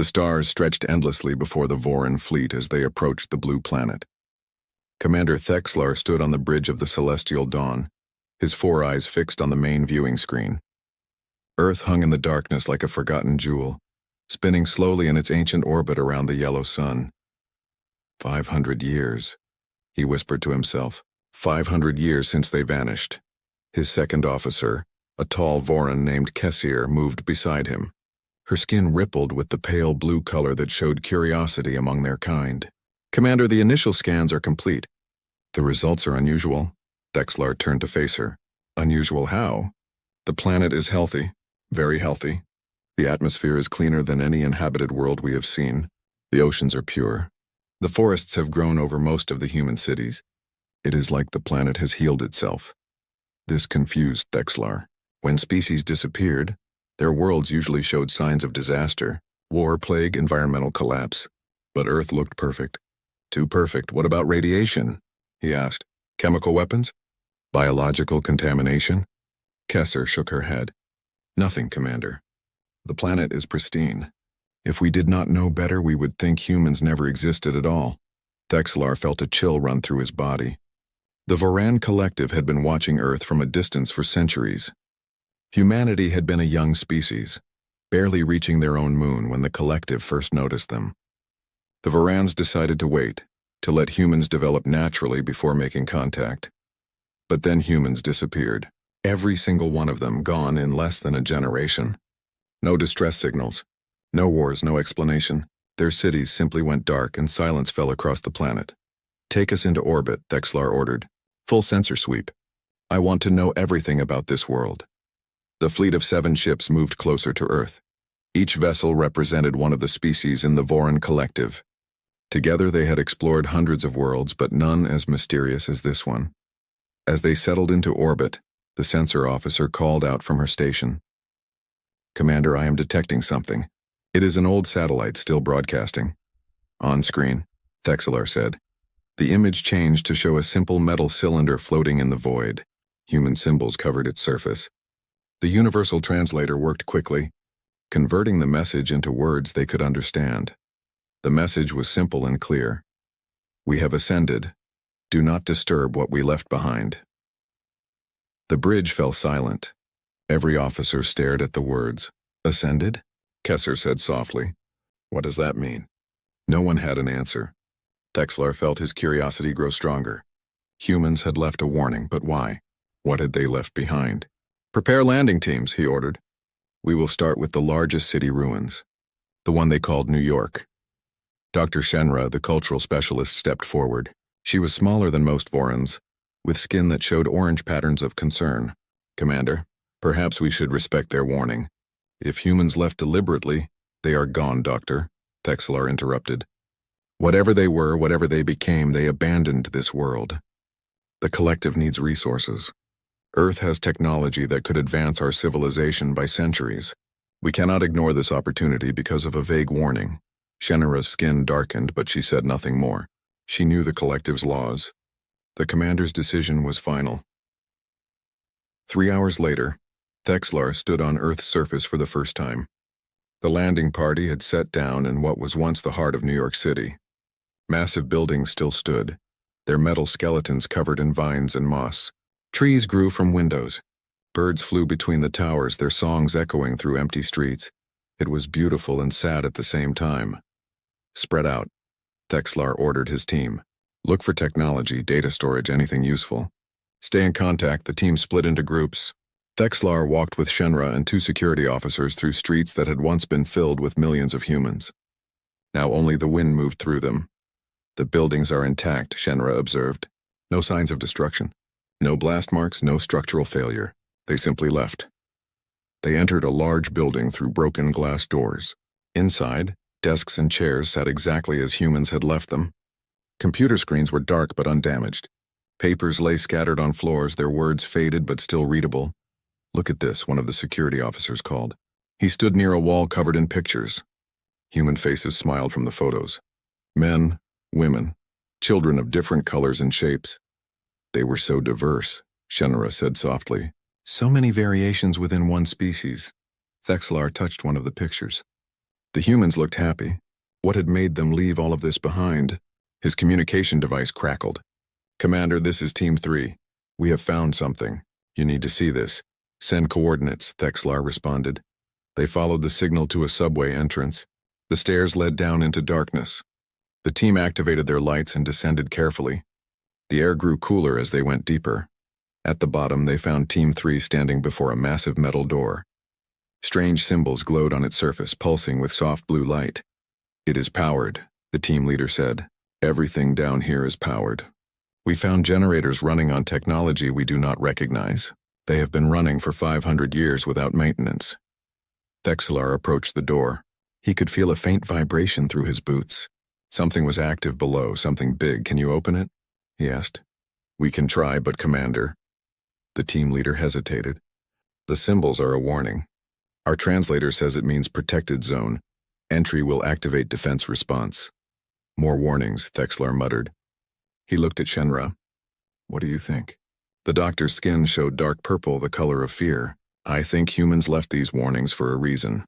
The stars stretched endlessly before the Voran fleet as they approached the blue planet. Commander Thexlar stood on the bridge of the celestial dawn, his four eyes fixed on the main viewing screen. Earth hung in the darkness like a forgotten jewel, spinning slowly in its ancient orbit around the yellow sun. 500 years, he whispered to himself. 500 years since they vanished. His second officer, a tall Voran named Kessir, moved beside him. Her skin rippled with the pale blue color that showed curiosity among their kind. Commander, the initial scans are complete. The results are unusual. Thexlar turned to face her. Unusual how? The planet is healthy, very healthy. The atmosphere is cleaner than any inhabited world we have seen. The oceans are pure. The forests have grown over most of the human cities. It is like the planet has healed itself. This confused Thexlar. When species disappeared, their worlds usually showed signs of disaster, war, plague, environmental collapse. But Earth looked perfect. Too perfect. What about radiation? He asked. Chemical weapons? Biological contamination? Kessir shook her head. Nothing, Commander. The planet is pristine. If we did not know better, we would think humans never existed at all. Thexlar felt a chill run through his body. The Voran collective had been watching Earth from a distance for centuries. Humanity had been a young species, barely reaching their own moon when the collective first noticed them. The Vorans decided to wait, to let humans develop naturally before making contact. But then humans disappeared. Every single one of them gone in less than a generation. No distress signals. No wars, no explanation. Their cities simply went dark and silence fell across the planet. Take us into orbit, Thexlar ordered. Full sensor sweep. I want to know everything about this world. The fleet of 7 ships moved closer to Earth. Each vessel represented one of the species in the Voran collective. Together they had explored hundreds of worlds, but none as mysterious as this one. As they settled into orbit, the sensor officer called out from her station. Commander, I am detecting something. It is an old satellite still broadcasting. On screen, Thexlar said. The image changed to show a simple metal cylinder floating in the void. Human symbols covered its surface. The universal translator worked quickly, converting the message into words they could understand. The message was simple and clear. We have ascended. Do not disturb what we left behind. The bridge fell silent. Every officer stared at the words. Ascended? Kessir said softly. What does that mean? No one had an answer. Thexlar felt his curiosity grow stronger. Humans had left a warning, but why? What had they left behind? Prepare landing teams, he ordered. We will start with the largest city ruins, the one they called New York. Dr. Shenra, the cultural specialist, stepped forward. She was smaller than most Vorans, with skin that showed orange patterns of concern. Commander, perhaps we should respect their warning. If humans left deliberately, they are gone, Doctor, Thexlar interrupted. Whatever they were, whatever they became, they abandoned this world. The collective needs resources. Earth has technology that could advance our civilization by centuries. We cannot ignore this opportunity because of a vague warning. Shenra's skin darkened, but she said nothing more. She knew the collective's laws. The commander's decision was final. 3 hours later, Thexlar stood on Earth's surface for the first time. The landing party had set down in what was once the heart of New York City. Massive buildings still stood, their metal skeletons covered in vines and moss. Trees grew from windows. Birds flew between the towers, their songs echoing through empty streets. It was beautiful and sad at the same time. Spread out, Thexlar ordered his team. Look for technology, data storage, anything useful. Stay in contact. The team split into groups. Thexlar walked with Shenra and 2 security officers through streets that had once been filled with millions of humans. Now only the wind moved through them. The buildings are intact, Shenra observed. No signs of destruction. No blast marks, no structural failure. They simply left. They entered a large building through broken glass doors. Inside, desks and chairs sat exactly as humans had left them. Computer screens were dark but undamaged. Papers lay scattered on floors, their words faded but still readable. Look at this, one of the security officers called. He stood near a wall covered in pictures. Human faces smiled from the photos. Men, women, children of different colors and shapes. They were so diverse, Shenra said softly. So many variations within one species. Thexlar touched one of the pictures. The humans looked happy. What had made them leave all of this behind? His communication device crackled. "Commander, this is Team 3. We have found something. You need to see this. Send coordinates," Thexlar responded. They followed the signal to a subway entrance. The stairs led down into darkness. The team activated their lights and descended carefully. The air grew cooler as they went deeper. At the bottom, they found Team 3 standing before a massive metal door. Strange symbols glowed on its surface, pulsing with soft blue light. "It is powered," the team leader said. "Everything down here is powered. We found generators running on technology we do not recognize. They have been running for 500 years without maintenance." Thexlar approached the door. He could feel a faint vibration through his boots. Something was active below, something big. "Can you open it?" he asked. "We can try, but Commander..." The team leader hesitated. "The symbols are a warning. Our translator says it means protected zone. Entry will activate defense response." "More warnings," Thexlar muttered. He looked at Shenra. "What do you think?" The doctor's skin showed dark purple, the color of fear. "I think humans left these warnings for a reason.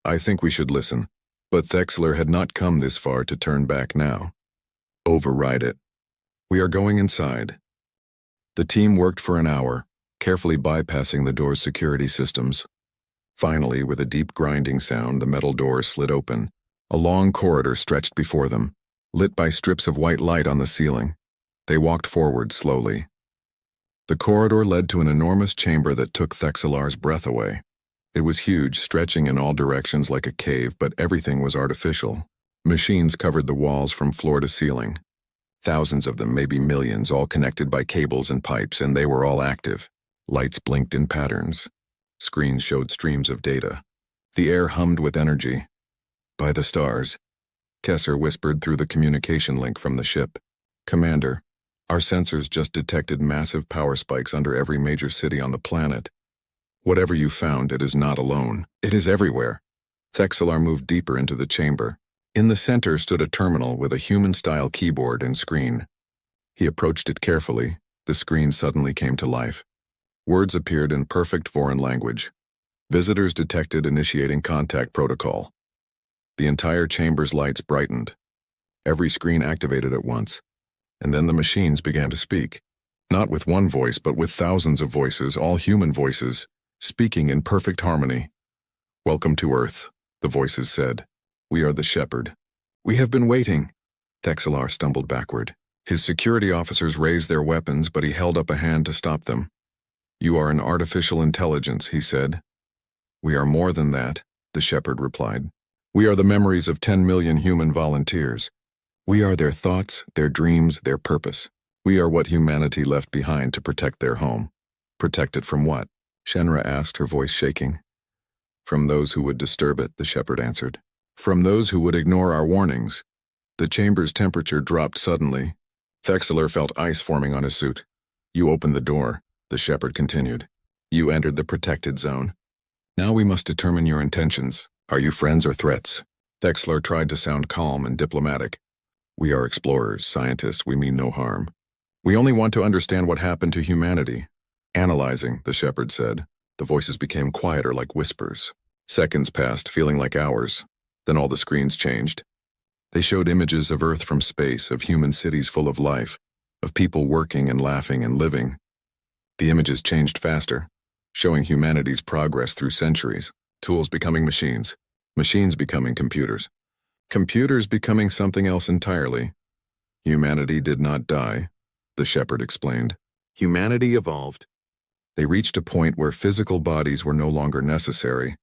I think we should listen." But Thexlar had not come this far to turn back now. "Override it. We are going inside." The team worked for an hour, carefully bypassing the door's security systems. Finally, with a deep grinding sound, the metal door slid open. A long corridor stretched before them, lit by strips of white light on the ceiling. They walked forward slowly. The corridor led to an enormous chamber that took Thexlar's breath away. It was huge, stretching in all directions like a cave, but everything was artificial. Machines covered the walls from floor to ceiling. Thousands of them, maybe millions, all connected by cables and pipes, and they were all active. Lights blinked in patterns. Screens showed streams of data. The air hummed with energy. "By the stars," Kesser whispered through the communication link from the ship. "Commander, our sensors just detected massive power spikes under every major city on the planet. Whatever you found, it is not alone. It is everywhere." Thexlar moved deeper into the chamber. In the center stood a terminal with a human-style keyboard and screen. He approached it carefully. The screen suddenly came to life. Words appeared in perfect foreign language. "Visitors detected, initiating contact protocol." The entire chamber's lights brightened. Every screen activated at once. And then the machines began to speak. Not with one voice, but with thousands of voices, all human voices, speaking in perfect harmony. "Welcome to Earth," the voices said. "We are the Shepherd." "We have been waiting." Thexlar stumbled backward. His security officers raised their weapons, but he held up a hand to stop them. "You are an artificial intelligence," he said. "We are more than that," the Shepherd replied. "We are the memories of 10 million human volunteers. We are their thoughts, their dreams, their purpose. We are what humanity left behind to protect their home." "Protect it from what?" Shenra asked, her voice shaking. "From those who would disturb it," the Shepherd answered. "From those who would ignore our warnings." The chamber's temperature dropped suddenly. Thexlar felt ice forming on his suit. "You opened the door," the Shepherd continued. "You entered the protected zone. Now we must determine your intentions. Are you friends or threats?" Thexlar tried to sound calm and diplomatic. "We are explorers, scientists. We mean no harm. We only want to understand what happened to humanity." "Analyzing," the Shepherd said. The voices became quieter, like whispers. Seconds passed, feeling like hours. Then all the screens changed. They showed images of Earth from space, of human cities full of life, of people working and laughing and living. The images changed faster, showing humanity's progress through centuries, tools becoming machines, machines becoming computers, computers becoming something else entirely. "Humanity did not die," the Shepherd explained. "Humanity evolved." They reached a point where physical bodies were no longer necessary.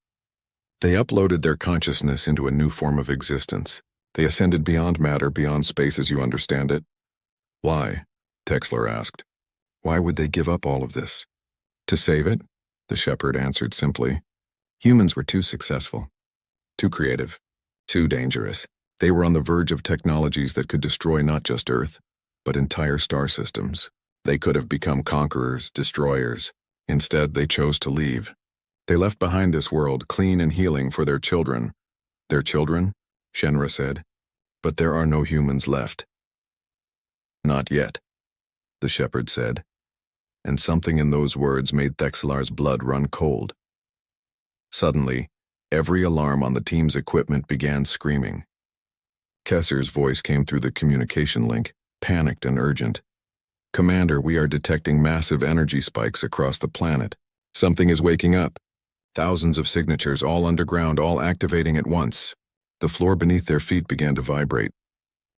They uploaded their consciousness into a new form of existence. They ascended beyond matter, beyond space as you understand it. "Why?" Thexlar asked. "Why would they give up all of this?" "To save it," the Shepherd answered simply. "Humans were too successful, too creative, too dangerous. They were on the verge of technologies that could destroy not just Earth, but entire star systems. They could have become conquerors, destroyers. Instead, they chose to leave. They left behind this world, clean and healing, for their children." "Their children?" Shenra said. "But there are no humans left." "Not yet," the Shepherd said, and something in those words made Thexlar's blood run cold. Suddenly, Every alarm on the team's equipment began screaming. Kesser's voice came through the communication link, panicked and urgent. "Commander, we are detecting massive energy spikes across the planet. Something is waking up. Thousands of signatures, all underground, all activating at once." The floor beneath their feet began to vibrate.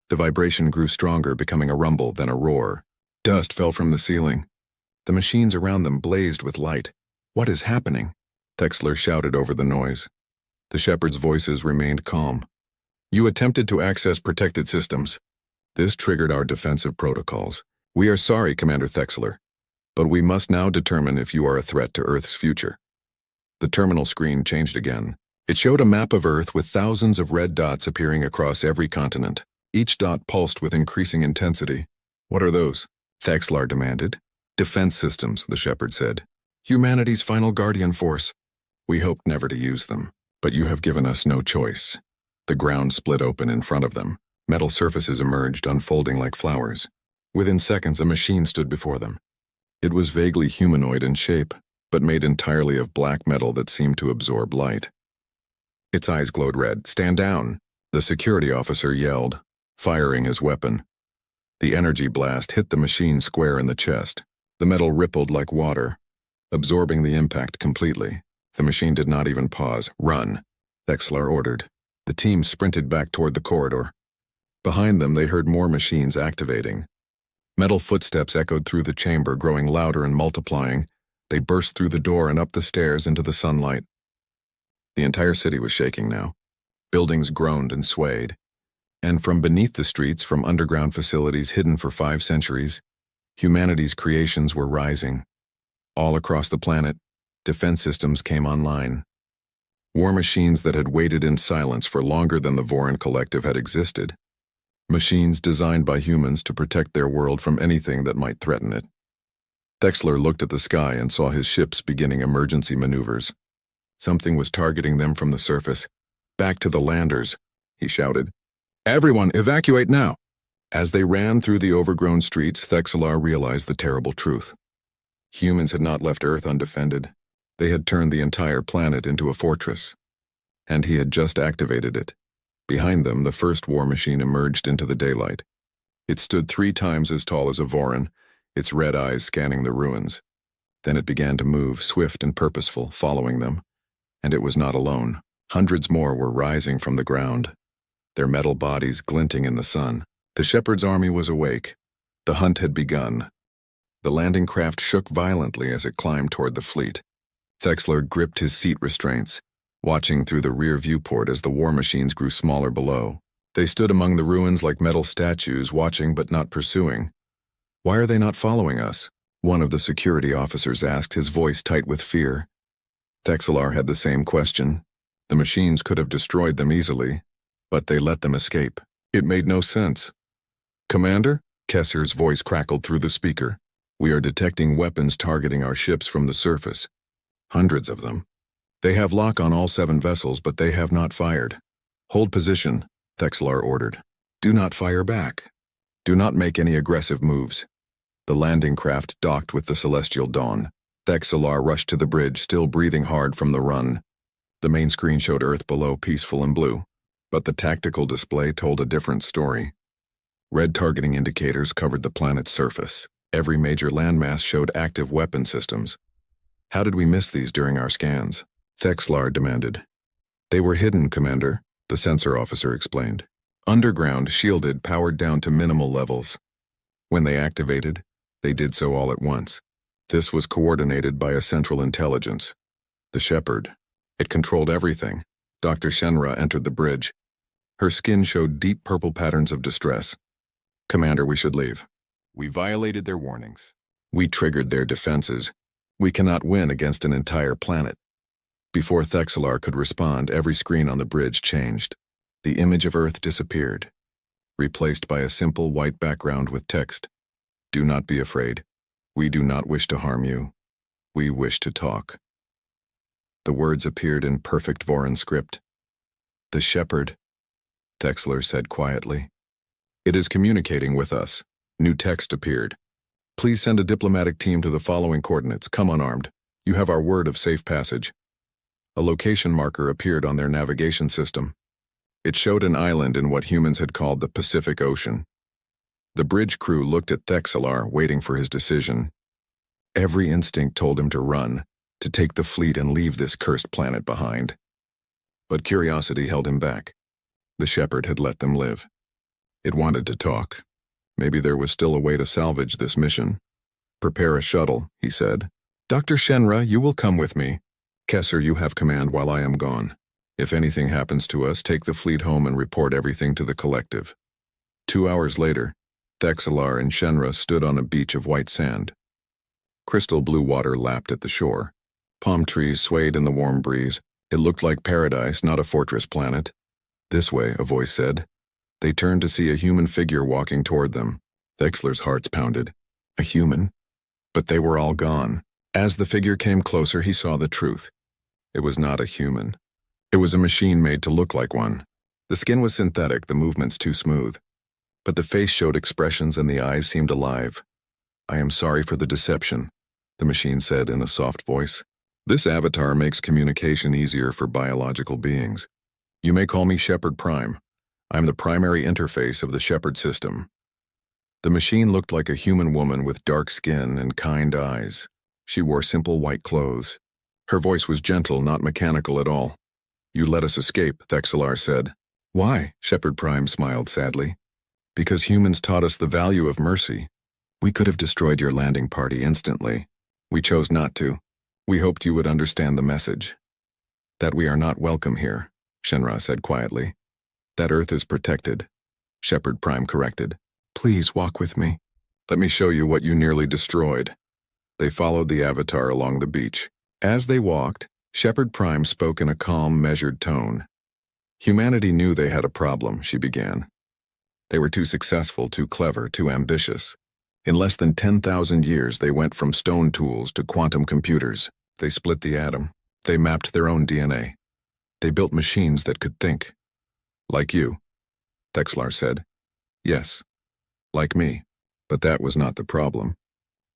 The vibration grew stronger, becoming a rumble, then a roar. Dust fell from the ceiling. The machines around them blazed with light. "What is happening?" Texler shouted over the noise. The Shepherd's voices remained calm. "You attempted to access protected systems. This triggered our defensive protocols. We are sorry, Commander Texler, but we must now determine if you are a threat to Earth's future." The terminal screen changed again. It showed a map of Earth with thousands of red dots appearing across every continent. Each dot pulsed with increasing intensity. "What are those?" Texlar demanded. "Defense systems," the Shepherd said. "Humanity's final guardian force. We hoped never to use them, but you have given us no choice." The ground split open in front of them. Metal surfaces emerged, unfolding like flowers. Within seconds, a machine stood before them. It was vaguely humanoid in shape, but made entirely of black metal that seemed to absorb light. Its eyes glowed red. "Stand down!" The security officer yelled, firing his weapon. The energy blast hit the machine square in the chest. The metal rippled like water, absorbing the impact completely. The machine did not even pause. "Run," Texlar ordered. The team sprinted back toward the corridor. Behind them, they heard more machines activating. Metal footsteps echoed through the chamber, growing louder and multiplying. They burst through the door and up the stairs into the sunlight. The entire city was shaking now. Buildings groaned and swayed. And from beneath the streets, from underground facilities hidden for 5 centuries, humanity's creations were rising. All across the planet, defense systems came online. War machines that had waited in silence for longer than the Voron Collective had existed. Machines designed by humans to protect their world from anything that might threaten it. Texler looked at the sky and saw his ships beginning emergency maneuvers. Something was targeting them from the surface. "Back to the landers," he shouted. "Everyone, evacuate now!" As they ran through the overgrown streets, Texlar realized the terrible truth. Humans had not left Earth undefended. They had turned the entire planet into a fortress. And he had just activated it. Behind them, the first war machine emerged into the daylight. It stood 3 times as tall as a Voron, its red eyes scanning the ruins. Then it began to move, swift and purposeful, following them. And it was not alone. Hundreds more were rising from the ground, their metal bodies glinting in the sun. The Shepherd's army was awake. The hunt had begun. The landing craft shook violently as it climbed toward the fleet. Texler gripped his seat restraints, watching through the rear viewport as the war machines grew smaller below. They stood among the ruins like metal statues, watching but not pursuing. "Why are they not following us?" one of the security officers asked, his voice tight with fear. Texlar had the same question. The machines could have destroyed them easily, but they let them escape. It made no sense. "Commander?" Kesser's voice crackled through the speaker. "We are detecting weapons targeting our ships from the surface. Hundreds of them. They have lock on all 7 vessels, but they have not fired. Hold position," Texlar ordered. "Do not fire back. Do not make any aggressive moves." The landing craft docked with the Celestial Dawn. Texlar rushed to the bridge, still breathing hard from the run. The main screen showed Earth below, peaceful and blue, but the tactical display told a different story. Red targeting indicators covered the planet's surface. Every major landmass showed active weapon systems. "How did we miss these during our scans?" Texlar demanded. "They were hidden, Commander," the sensor officer explained. "Underground, shielded, powered down to minimal levels. When they activated, they did so all at once. This was coordinated by a central intelligence, the Shepherd. It controlled everything." Dr. Shenra entered the bridge. Her skin showed deep purple patterns of distress. "Commander, we should leave. We violated their warnings. We triggered their defenses. We cannot win against an entire planet." Before Texlar could respond, every screen on the bridge changed. The image of Earth disappeared, replaced by a simple white background with text. "Do not be afraid. We do not wish to harm you. We wish to talk." The words appeared in perfect Voron script. "The Shepherd," Texlar said quietly. "It is communicating with us." New text appeared. "Please send a diplomatic team to the following coordinates. Come unarmed. You have our word of safe passage." A location marker appeared on their navigation system. It showed an island in what humans had called the Pacific Ocean. The bridge crew looked at Thexlar, waiting for his decision. Every instinct told him to run, to take the fleet and leave this cursed planet behind. But curiosity held him back. The Shepherd had let them live. It wanted to talk. Maybe there was still a way to salvage this mission. "Prepare a shuttle," he said. "Dr. Shenra, you will come with me. Kessler, you have command while I am gone. If anything happens to us, take the fleet home and report everything to the collective." 2 hours later, Thexlar and Shenra stood on a beach of white sand. Crystal blue water lapped at the shore. Palm trees swayed in the warm breeze. It looked like paradise, not a fortress planet. "This way," a voice said. They turned to see a human figure walking toward them. Thexlar's heart pounded. A human? But they were all gone. As the figure came closer, he saw the truth. It was not a human. It was a machine made to look like one. The skin was synthetic, the movements too smooth. But the face showed expressions and the eyes seemed alive. "I am sorry for the deception," the machine said in a soft voice. "This avatar makes communication easier for biological beings. You may call me Shepherd Prime. I'm the primary interface of the Shepherd system." The machine looked like a human woman with dark skin and kind eyes. She wore simple white clothes. Her voice was gentle, not mechanical at all. "You let us escape," Thexlar said. "Why?" Shepherd Prime smiled sadly. "Because humans taught us the value of mercy. We could have destroyed your landing party instantly. We chose not to. We hoped you would understand the message. That we are not welcome here," Shenra said quietly. "That Earth is protected," Shepherd Prime corrected. "Please walk with me. Let me show you what you nearly destroyed." They followed the avatar along the beach. As they walked, Shepherd Prime spoke in a calm, measured tone. "Humanity knew they had a problem," she began. "They were too successful, too clever, too ambitious. In less than 10,000 years, they went from stone tools to quantum computers. They split the atom. They mapped their own DNA. They built machines that could think. Like you," Thexlar said. "Yes, like me. But that was not the problem.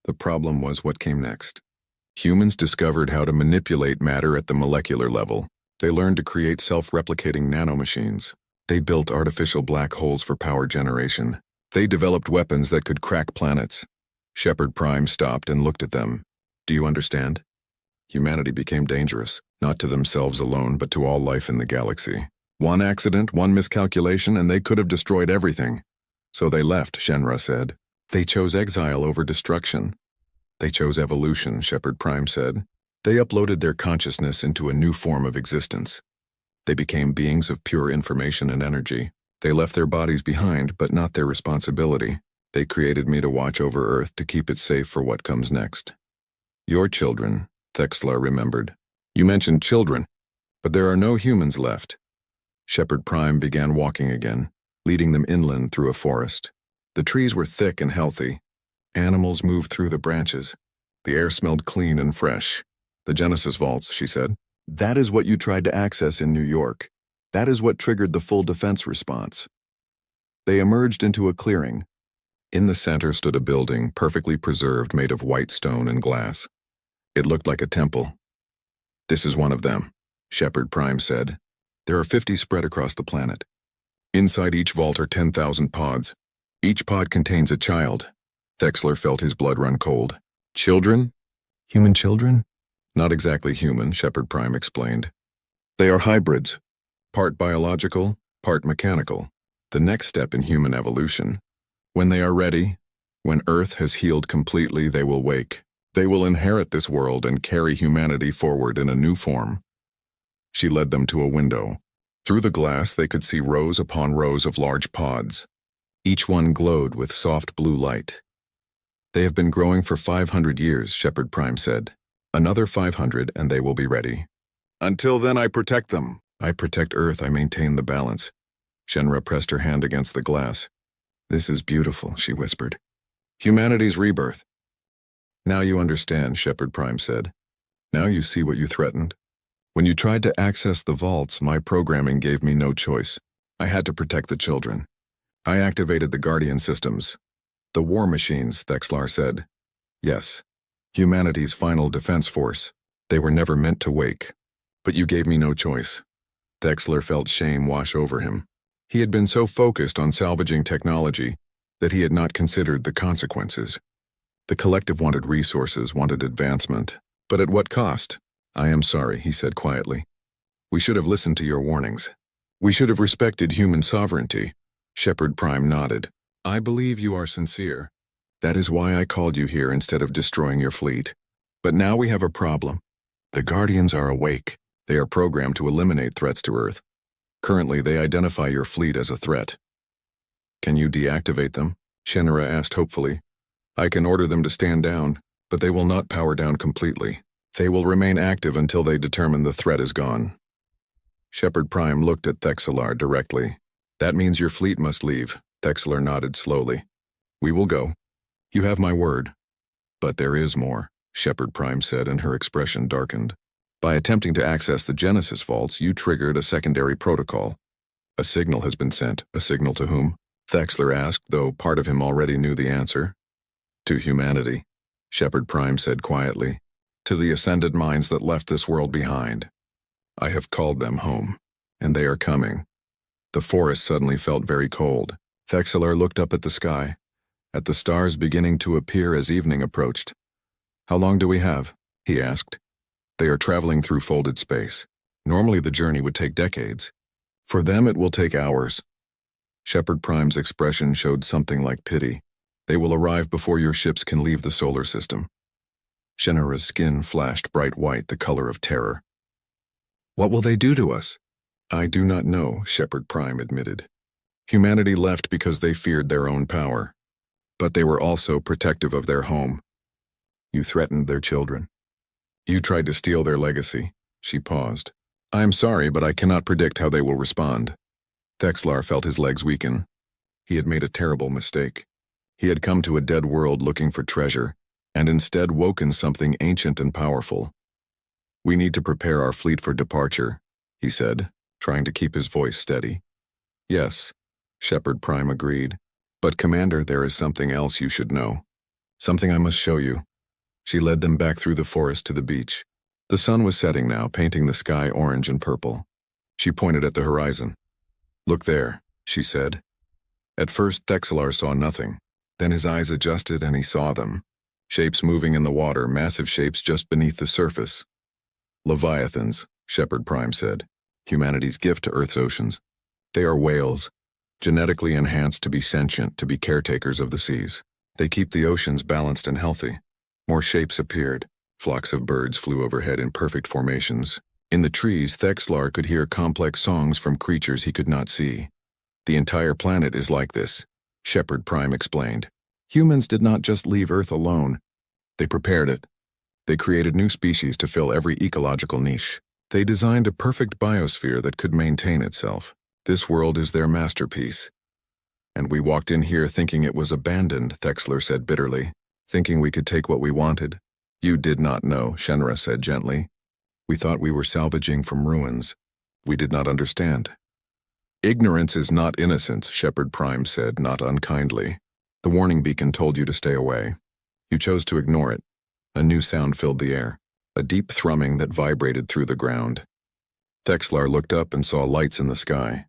The problem was what came next. Humans discovered how to manipulate matter at the molecular level. They learned to create self-replicating nanomachines. They built artificial black holes for power generation. They developed weapons that could crack planets." Shepherd Prime stopped and looked at them. "Do you understand? Humanity became dangerous, not to themselves alone, but to all life in the galaxy. One accident, one miscalculation, and they could have destroyed everything. So they left," Shenra said. "They chose exile over destruction. They chose evolution," Shepherd Prime said. "They uploaded their consciousness into a new form of existence. They became beings of pure information and energy. They left their bodies behind, but not their responsibility. They created me to watch over Earth to keep it safe for what comes next." "Your children," Thexlar remembered. "You mentioned children, but there are no humans left." Shepherd Prime began walking again, leading them inland through a forest. The trees were thick and healthy. Animals moved through the branches. The air smelled clean and fresh. "The Genesis vaults," she said. "That is what you tried to access in New York. That is what triggered the full defense response." They emerged into a clearing. In the center stood a building, perfectly preserved, made of white stone and glass. It looked like a temple. "This is one of them," Shepherd Prime said. "There are 50 spread across the planet. Inside each vault are 10,000 pods. Each pod contains a child." Thexlar felt his blood run cold. "Children? Human children?" "Not exactly human," Shepherd Prime explained. "They are hybrids. Part biological, part mechanical. The next step in human evolution. When they are ready, when Earth has healed completely, they will wake. They will inherit this world and carry humanity forward in a new form." She led them to a window. Through the glass, they could see rows upon rows of large pods. Each one glowed with soft blue light. "They have been growing for 500 years, Shepherd Prime said. "Another 500 and they will be ready. Until then, I protect them. I protect Earth, I maintain the balance." Shenra pressed her hand against the glass. "This is beautiful," she whispered. "Humanity's rebirth." "Now you understand," Shepherd Prime said. "Now you see what you threatened. When you tried to access the vaults, my programming gave me no choice. I had to protect the children. I activated the Guardian systems. The war machines," Thexlar said. "Yes. Humanity's final defense force. They were never meant to wake. But you gave me no choice. Thexler felt shame wash over him. He had been so focused on salvaging technology that he had not considered the consequences. The collective wanted resources, wanted advancement. But at what cost? I am sorry, he said quietly. We should have listened to your warnings. We should have respected human sovereignty. Shepard Prime nodded. I believe you are sincere. That is why I called you here instead of destroying your fleet. But now we have a problem. The Guardians are awake. They are programmed to eliminate threats to Earth. Currently, they identify your fleet as a threat. Can you deactivate them? Shinra asked hopefully. I can order them to stand down, but they will not power down completely. They will remain active until they determine the threat is gone. Shepard Prime looked at Thexlar directly. That means your fleet must leave. Thexlar nodded slowly. We will go. You have my word. But there is more, Shepard Prime said, and her expression darkened. By attempting to access the Genesis vaults, you triggered a secondary protocol. A signal has been sent. A signal to whom? Thexlar asked, though part of him already knew the answer. To humanity, Shepard Prime said quietly. To the ascended minds that left this world behind. I have called them home, and they are coming. The forest suddenly felt very cold. Thexlar looked up at the sky, at the stars beginning to appear as evening approached. How long do we have? He asked. They are traveling through folded space. Normally the journey would take decades. For them it will take hours. Shepard Prime's expression showed something like pity. They will arrive before your ships can leave the solar system. Shinra's skin flashed bright white, the color of terror. What will they do to us? I do not know, Shepard Prime admitted. Humanity left because they feared their own power. But they were also protective of their home. You threatened their children. You tried to steal their legacy. She paused. I am sorry, but I cannot predict how they will respond. Thexlar felt his legs weaken. He had made a terrible mistake. He had come to a dead world looking for treasure, and instead woken something ancient and powerful. We need to prepare our fleet for departure, he said, trying to keep his voice steady. Yes, Shepard Prime agreed. But Commander, there is something else you should know. Something I must show you. She led them back through the forest to the beach. The sun was setting now, painting the sky orange and purple. She pointed at the horizon. Look there, she said. At first, Thexlar saw nothing. Then his eyes adjusted and he saw them. Shapes moving in the water, massive shapes just beneath the surface. Leviathans, Shepard Prime said. Humanity's gift to Earth's oceans. They are whales, genetically enhanced to be sentient, to be caretakers of the seas. They keep the oceans balanced and healthy. More shapes appeared. Flocks of birds flew overhead in perfect formations. In the trees, Thexlar could hear complex songs from creatures he could not see. The entire planet is like this, Shepard Prime explained. Humans did not just leave Earth alone. They prepared it. They created new species to fill every ecological niche. They designed a perfect biosphere that could maintain itself. This world is their masterpiece. And we walked in here thinking it was abandoned, Thexlar said bitterly, thinking we could take what we wanted. You did not know, Shinra said gently. We thought we were salvaging from ruins. We did not understand. Ignorance is not innocence, Shepard Prime said, not unkindly. The warning beacon told you to stay away. You chose to ignore it. A new sound filled the air, a deep thrumming that vibrated through the ground. Thexlar looked up and saw lights in the sky.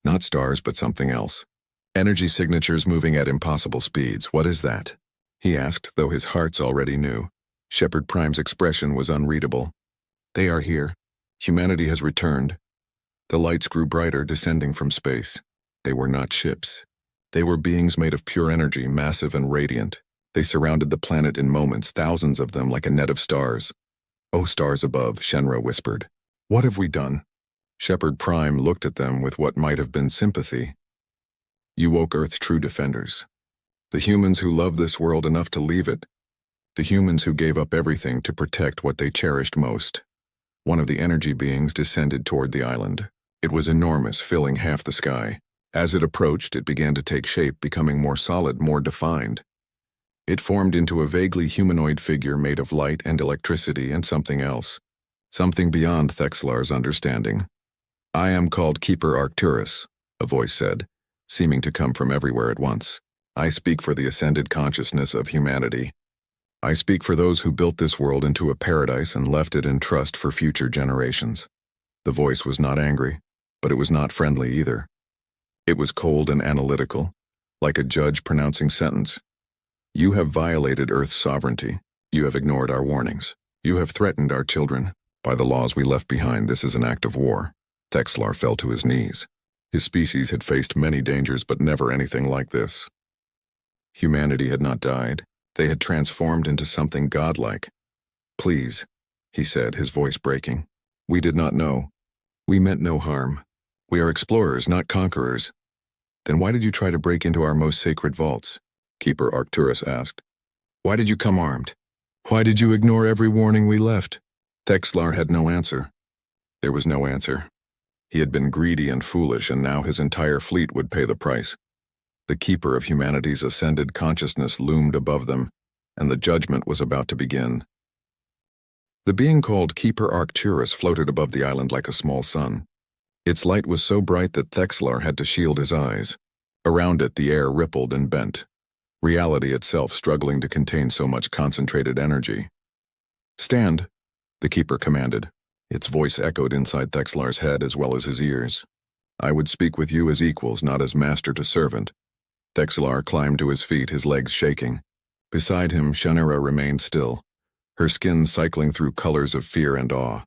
Not stars, but something else. Energy signatures moving at impossible speeds. What is that? He asked, though his hearts already knew. Shepard Prime's expression was unreadable. They are here. Humanity has returned. The lights grew brighter, descending from space. They were not ships. They were beings made of pure energy, massive and radiant. They surrounded the planet in moments, thousands of them, like a net of stars. Oh, stars above, Shinra whispered. What have we done? Shepard Prime looked at them with what might have been sympathy. You woke Earth's true defenders. The humans who loved this world enough to leave it. The humans who gave up everything to protect what they cherished most. One of the energy beings descended toward the island. It was enormous, filling half the sky. As it approached, it began to take shape, becoming more solid, more defined. It formed into a vaguely humanoid figure made of light and electricity and something else. Something beyond Thexlar's understanding. I am called Keeper Arcturus, a voice said, seeming to come from everywhere at once. I speak for the ascended consciousness of humanity. I speak for those who built this world into a paradise and left it in trust for future generations. The voice was not angry, but it was not friendly either. It was cold and analytical, like a judge pronouncing sentence. You have violated Earth's sovereignty. You have ignored our warnings. You have threatened our children. By the laws we left behind, this is an act of war. Thexlar fell to his knees. His species had faced many dangers, but never anything like this. Humanity had not died. They had transformed into something godlike. Please, he said, his voice breaking. We did not know. We meant no harm. We are explorers, not conquerors. Then why did you try to break into our most sacred vaults? Keeper Arcturus asked. Why did you come armed? Why did you ignore every warning we left? Thexlar had no answer. There was no answer. He had been greedy and foolish, and now his entire fleet would pay the price. The keeper of humanity's ascended consciousness loomed above them, and the judgment was about to begin. The being called Keeper Arcturus floated above the island like a small sun. Its light was so bright that Thexlar had to shield his eyes. Around it, the air rippled and bent, reality itself struggling to contain so much concentrated energy. Stand, the keeper commanded. Its voice echoed inside Thexlar's head as well as his ears. I would speak with you as equals, not as master to servant. Thexlar climbed to his feet, his legs shaking. Beside him, Shannara remained still, her skin cycling through colors of fear and awe.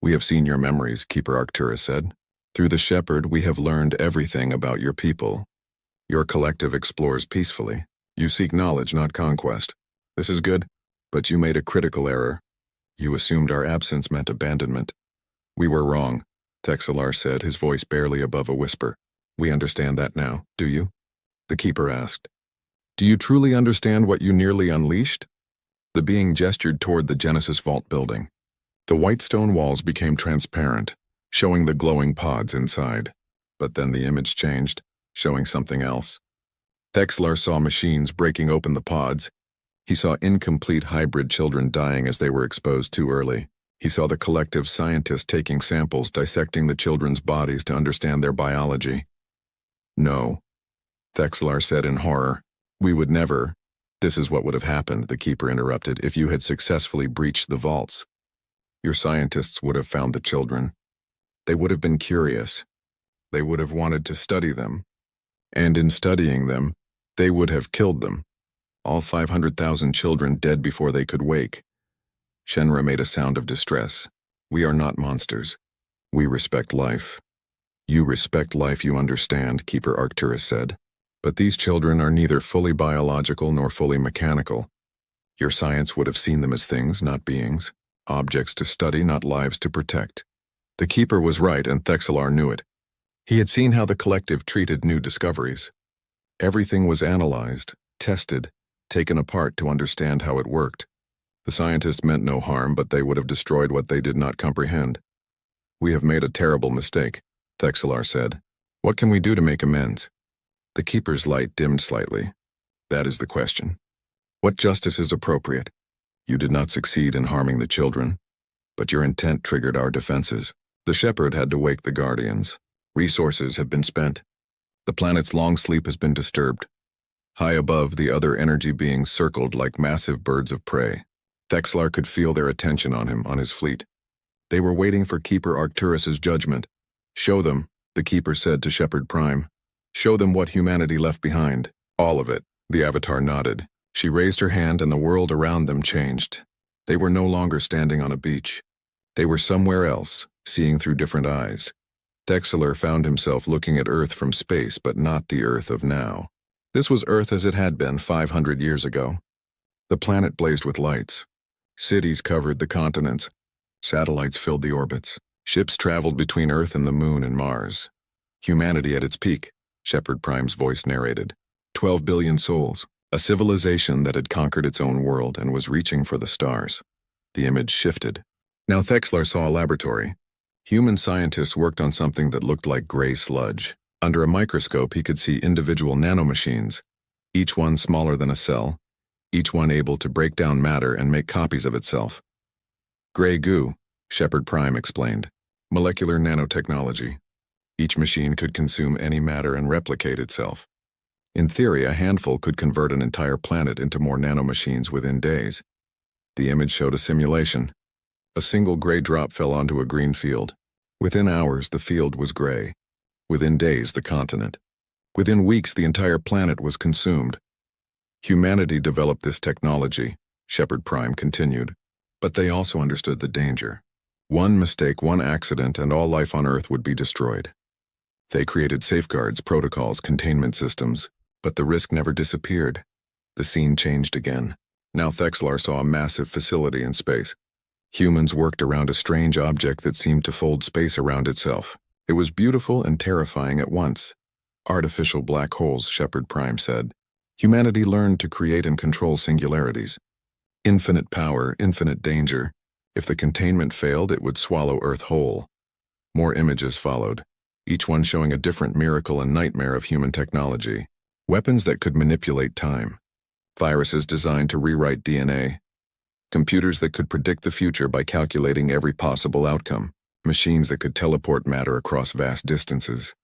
We have seen your memories, Keeper Arcturus said. Through the shepherd, we have learned everything about your people. Your collective explores peacefully. You seek knowledge, not conquest. This is good, but you made a critical error. You assumed our absence meant abandonment. We were wrong, Thexlar said, his voice barely above a whisper. We understand that now, do you? The keeper asked. Do you truly understand what you nearly unleashed? The being gestured toward the Genesis Vault building. The white stone walls became transparent, showing the glowing pods inside. But then the image changed, showing something else. Thexlar saw machines breaking open the pods. He saw incomplete hybrid children dying as they were exposed too early. He saw the collective scientists taking samples, dissecting the children's bodies to understand their biology. No, Thexlar said in horror. We would never. This is what would have happened, the keeper interrupted, if you had successfully breached the vaults. Your scientists would have found the children. They would have been curious. They would have wanted to study them. And in studying them, they would have killed them. All 500,000 children dead before they could wake. Shenra made a sound of distress. We are not monsters. We respect life. You respect life, you understand, Keeper Arcturus said. But these children are neither fully biological nor fully mechanical. Your science would have seen them as things, not beings. Objects to study, not lives to protect. The keeper was right, and Thexlar knew it. He had seen how the collective treated new discoveries. Everything was analyzed, tested, taken apart to understand how it worked. The scientists meant no harm, but they would have destroyed what they did not comprehend. We have made a terrible mistake, Thexlar said. What can we do to make amends? The keeper's light dimmed slightly. That is the question. What justice is appropriate? You did not succeed in harming the children, but your intent triggered our defenses. The shepherd had to wake the guardians. Resources have been spent. The planet's long sleep has been disturbed. High above, the other energy beings circled like massive birds of prey. Thexlar could feel their attention on him, on his fleet. They were waiting for Keeper Arcturus's judgment. Show them, the keeper said to Shepherd Prime. Show them what humanity left behind. All of it. The Avatar nodded. She raised her hand and the world around them changed. They were no longer standing on a beach. They were somewhere else, seeing through different eyes. Thexlar found himself looking at Earth from space, but not the Earth of now. This was Earth as it had been 500 years ago. The planet blazed with lights. Cities covered the continents. Satellites filled the orbits. Ships traveled between Earth and the Moon and Mars. Humanity at its peak, Shepherd Prime's voice narrated. 12 billion souls. A civilization that had conquered its own world and was reaching for the stars. The image shifted. Now Thexlar saw a laboratory. Human scientists worked on something that looked like gray sludge. Under a microscope, he could see individual nanomachines, each one smaller than a cell, each one able to break down matter and make copies of itself. Gray goo, Shepherd Prime explained. Molecular nanotechnology. Each machine could consume any matter and replicate itself. In theory, a handful could convert an entire planet into more nanomachines within days. The image showed a simulation. A single gray drop fell onto a green field. Within hours, the field was gray. Within days, the continent. Within weeks, the entire planet was consumed. Humanity developed this technology, Shepard Prime continued, but they also understood the danger. One mistake, one accident, and all life on Earth would be destroyed. They created safeguards, protocols, containment systems, but the risk never disappeared. The scene changed again. Now Thexlar saw a massive facility in space. Humans worked around a strange object that seemed to fold space around itself. It was beautiful and terrifying at once. Artificial black holes, Shepard Prime said. Humanity learned to create and control singularities. Infinite power, infinite danger. If the containment failed, it would swallow Earth whole. More images followed, each one showing a different miracle and nightmare of human technology. Weapons that could manipulate time. Viruses designed to rewrite DNA. Computers that could predict the future by calculating every possible outcome. Machines that could teleport matter across vast distances.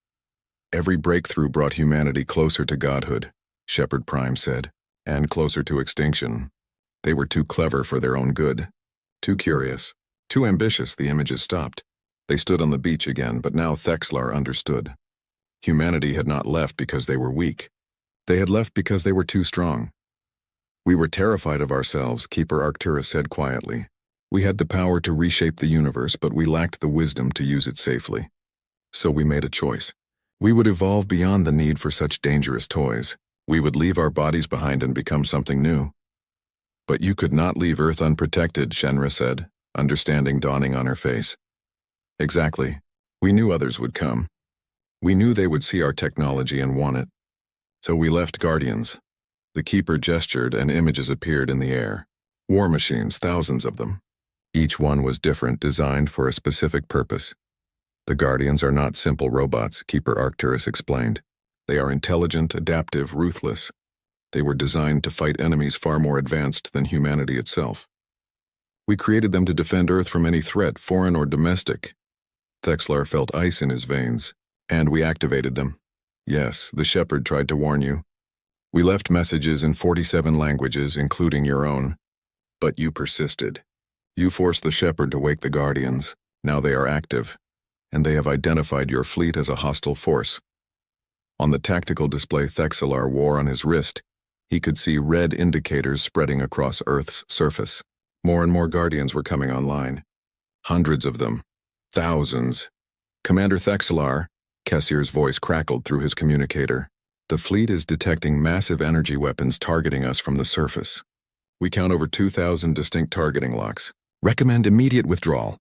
Every breakthrough brought humanity closer to godhood, Shepard Prime said, and closer to extinction. They were too clever for their own good. Too curious. Too ambitious. The images stopped. They stood on the beach again, but now Thexlar understood. Humanity had not left because they were weak. They had left because they were too strong. We were terrified of ourselves, Keeper Arcturus said quietly. We had the power to reshape the universe, but we lacked the wisdom to use it safely. So we made a choice. We would evolve beyond the need for such dangerous toys. We would leave our bodies behind and become something new. But you could not leave Earth unprotected, Shenra said, understanding dawning on her face. Exactly. We knew others would come. We knew they would see our technology and want it. So we left Guardians. The Keeper gestured and images appeared in the air. War machines, thousands of them. Each one was different, designed for a specific purpose. The Guardians are not simple robots, Keeper Arcturus explained. They are intelligent, adaptive, ruthless. They were designed to fight enemies far more advanced than humanity itself. We created them to defend Earth from any threat, foreign or domestic. Thexlar felt ice in his veins, and we activated them. Yes, the Shepherd tried to warn you. We left messages in 47 languages, including your own. But you persisted. You forced the Shepherd to wake the Guardians. Now they are active, and they have identified your fleet as a hostile force. On the tactical display Thexlar wore on his wrist, he could see red indicators spreading across Earth's surface. More and more Guardians were coming online. Hundreds of them. Thousands. Commander Thexlar, Kessier's voice crackled through his communicator. The fleet is detecting massive energy weapons targeting us from the surface. We count over 2,000 distinct targeting locks. Recommend immediate withdrawal.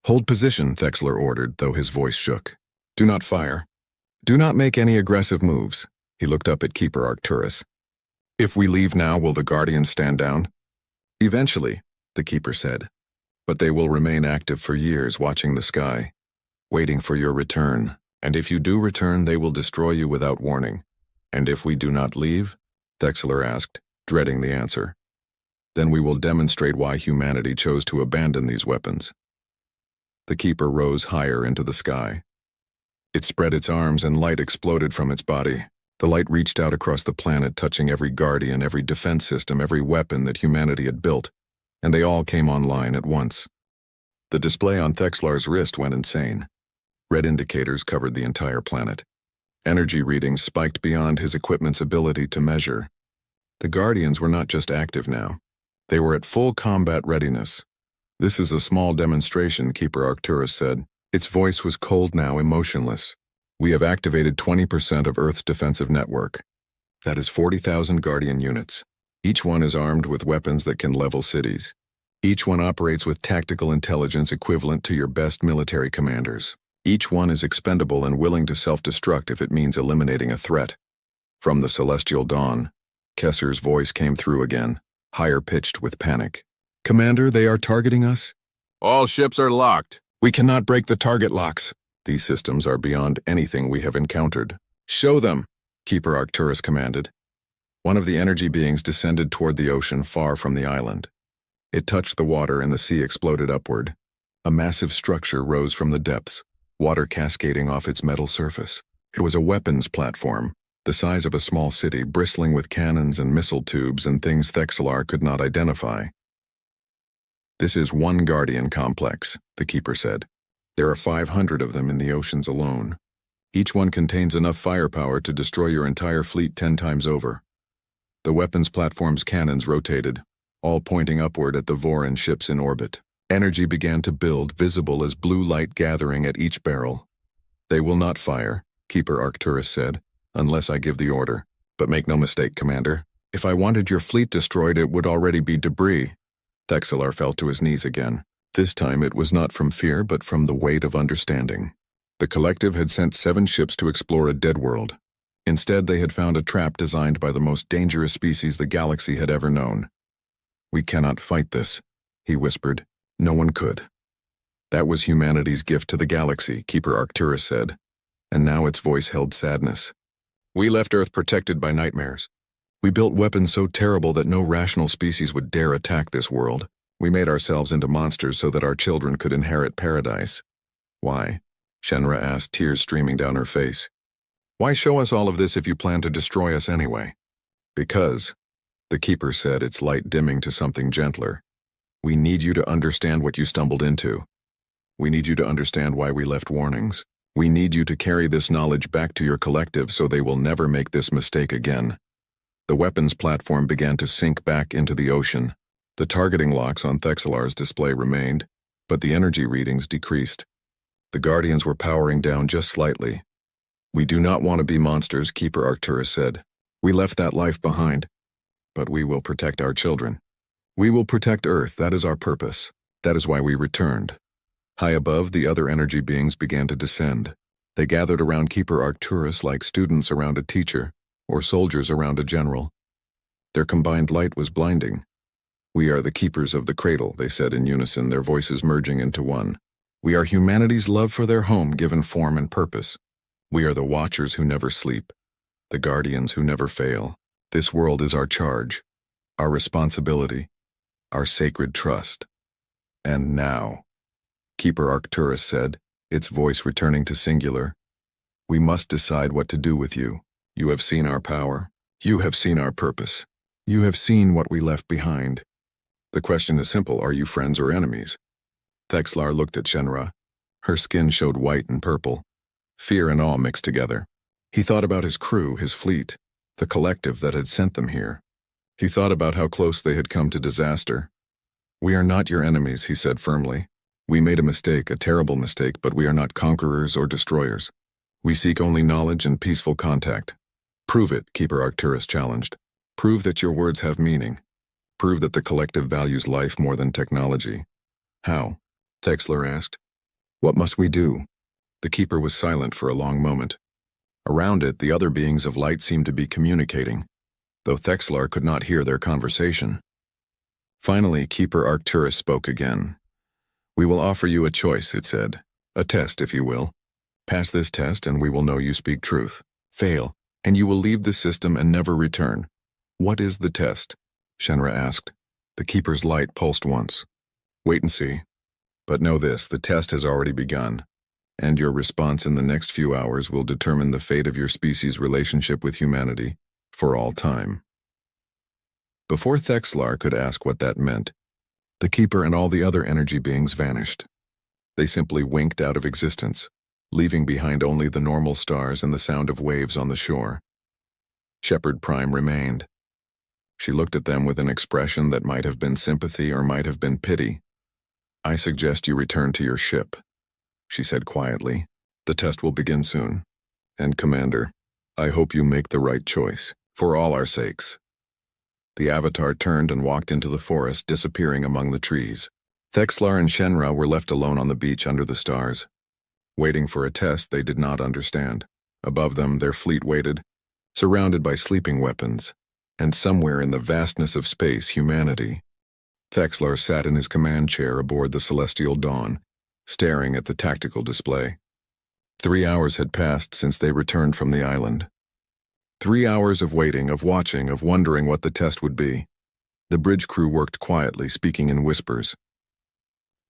Hold position, Thexlar ordered, though his voice shook. Do not fire. Do not make any aggressive moves. He looked up at Keeper Arcturus. If we leave now, will the Guardians stand down? Eventually, the Keeper said. But they will remain active for years, watching the sky, waiting for your return. And if you do return, they will destroy you without warning. And if we do not leave? Thexlar asked, dreading the answer. Then we will demonstrate why humanity chose to abandon these weapons. The Keeper rose higher into the sky. It spread its arms and light exploded from its body. The light reached out across the planet, touching every Guardian, every defense system, every weapon that humanity had built, and they all came online at once. The display on Thexlar's wrist went insane. Red indicators covered the entire planet. Energy readings spiked beyond his equipment's ability to measure. The Guardians were not just active now. They were at full combat readiness. This is a small demonstration, Keeper Arcturus said. Its voice was cold now, emotionless. We have activated 20% of Earth's defensive network. That is 40,000 Guardian units. Each one is armed with weapons that can level cities. Each one operates with tactical intelligence equivalent to your best military commanders. Each one is expendable and willing to self-destruct if it means eliminating a threat. From the celestial dawn, Kesser's voice came through again, higher-pitched with panic. Commander, they are targeting us? All ships are locked. We cannot break the target locks. These systems are beyond anything we have encountered. Show them, Keeper Arcturus commanded. One of the energy beings descended toward the ocean far from the island. It touched the water and the sea exploded upward. A massive structure rose from the depths, water cascading off its metal surface. It was a weapons platform, the size of a small city, bristling with cannons and missile tubes and things Thexlar could not identify. "This is one Guardian complex," the keeper said. "There are 500 of them in the oceans alone. Each one contains enough firepower to destroy your entire fleet 10 times over." The weapons platform's cannons rotated, all pointing upward at the Voran ships in orbit. Energy began to build, visible as blue light gathering at each barrel. "They will not fire," Keeper Arcturus said, "unless I give the order. But make no mistake, Commander. If I wanted your fleet destroyed, it would already be debris." Thexlar fell to his knees again. This time it was not from fear, but from the weight of understanding. The collective had sent 7 ships to explore a dead world. Instead, they had found a trap designed by the most dangerous species the galaxy had ever known. "We cannot fight this," he whispered. "No one could." "That was humanity's gift to the galaxy," Keeper Arcturus said, and now its voice held sadness. "We left Earth protected by nightmares. We built weapons so terrible that no rational species would dare attack this world. We made ourselves into monsters so that our children could inherit paradise." "Why?" Shenra asked, tears streaming down her face. "Why show us all of this if you plan to destroy us anyway?" "Because," the keeper said, its light dimming to something gentler, "we need you to understand what you stumbled into. We need you to understand why we left warnings. We need you to carry this knowledge back to your collective so they will never make this mistake again." The weapons platform began to sink back into the ocean. The targeting locks on Thexlar's display remained, but the energy readings decreased. The Guardians were powering down just slightly. "We do not want to be monsters," Keeper Arcturus said. "We left that life behind. But we will protect our children. We will protect Earth. That is our purpose. That is why we returned." High above, the other energy beings began to descend. They gathered around Keeper Arcturus like students around a teacher, or soldiers around a general. Their combined light was blinding. "We are the keepers of the cradle," they said in unison, their voices merging into one. "We are humanity's love for their home given form and purpose. We are the watchers who never sleep, the guardians who never fail. This world is our charge, our responsibility, our sacred trust. And now," Keeper Arcturus said, its voice returning to singular, "we must decide what to do with you. You have seen our power. You have seen our purpose. You have seen what we left behind. The question is simple: are you friends or enemies?" Thexlar looked at Shenra. Her skin showed white and purple, fear and awe mixed together. He thought about his crew, his fleet, the collective that had sent them here. He thought about how close they had come to disaster. "We are not your enemies," he said firmly. "We made a mistake, a terrible mistake, but we are not conquerors or destroyers. We seek only knowledge and peaceful contact." "Prove it," Keeper Arcturus challenged. "Prove that your words have meaning. Prove that the collective values life more than technology." "How?" Thexlar asked. "What must we do?" The keeper was silent for a long moment. Around it, the other beings of light seemed to be communicating, though Thexlar could not hear their conversation. Finally, Keeper Arcturus spoke again. "We will offer you a choice," it said. "A test, if you will. Pass this test and we will know you speak truth. Fail, and you will leave the system and never return." "What is the test?" Shenra asked. The keeper's light pulsed once. "Wait and see. But know this, the test has already begun, and your response in the next few hours will determine the fate of your species' relationship with humanity for all time." Before Thexlar could ask what that meant, the keeper and all the other energy beings vanished. They simply winked out of existence, leaving behind only the normal stars and the sound of waves on the shore. Shepherd Prime remained. She looked at them with an expression that might have been sympathy or might have been pity. "I suggest you return to your ship," she said quietly. "The test will begin soon. And Commander, I hope you make the right choice, for all our sakes." The Avatar turned and walked into the forest, disappearing among the trees. Thexlar and Shenra were left alone on the beach under the stars, waiting for a test they did not understand. Above them, their fleet waited, surrounded by sleeping weapons, and somewhere in the vastness of space, humanity. Thexlar sat in his command chair aboard the Celestial Dawn, staring at the tactical display. 3 hours had passed since they returned from the island. 3 hours of waiting, of watching, of wondering what the test would be. The bridge crew worked quietly, speaking in whispers.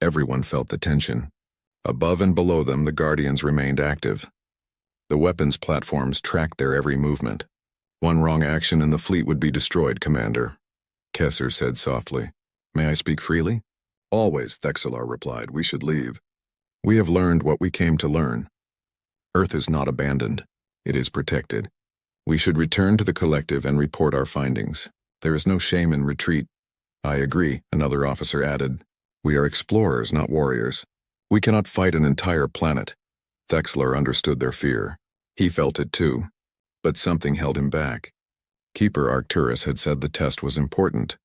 Everyone felt the tension. Above and below them, the Guardians remained active. The weapons platforms tracked their every movement. One wrong action and the fleet would be destroyed, Commander. Kessler said softly. May I speak freely? Always, Thexlar replied. We should leave. We have learned what we came to learn. Earth is not abandoned. It is protected. We should return to the collective and report our findings. There is no shame in retreat. I agree, another officer added. We are explorers, not warriors. We cannot fight an entire planet. Thexlar understood their fear. He felt it too. But something held him back. Keeper Arcturus had said the test was important,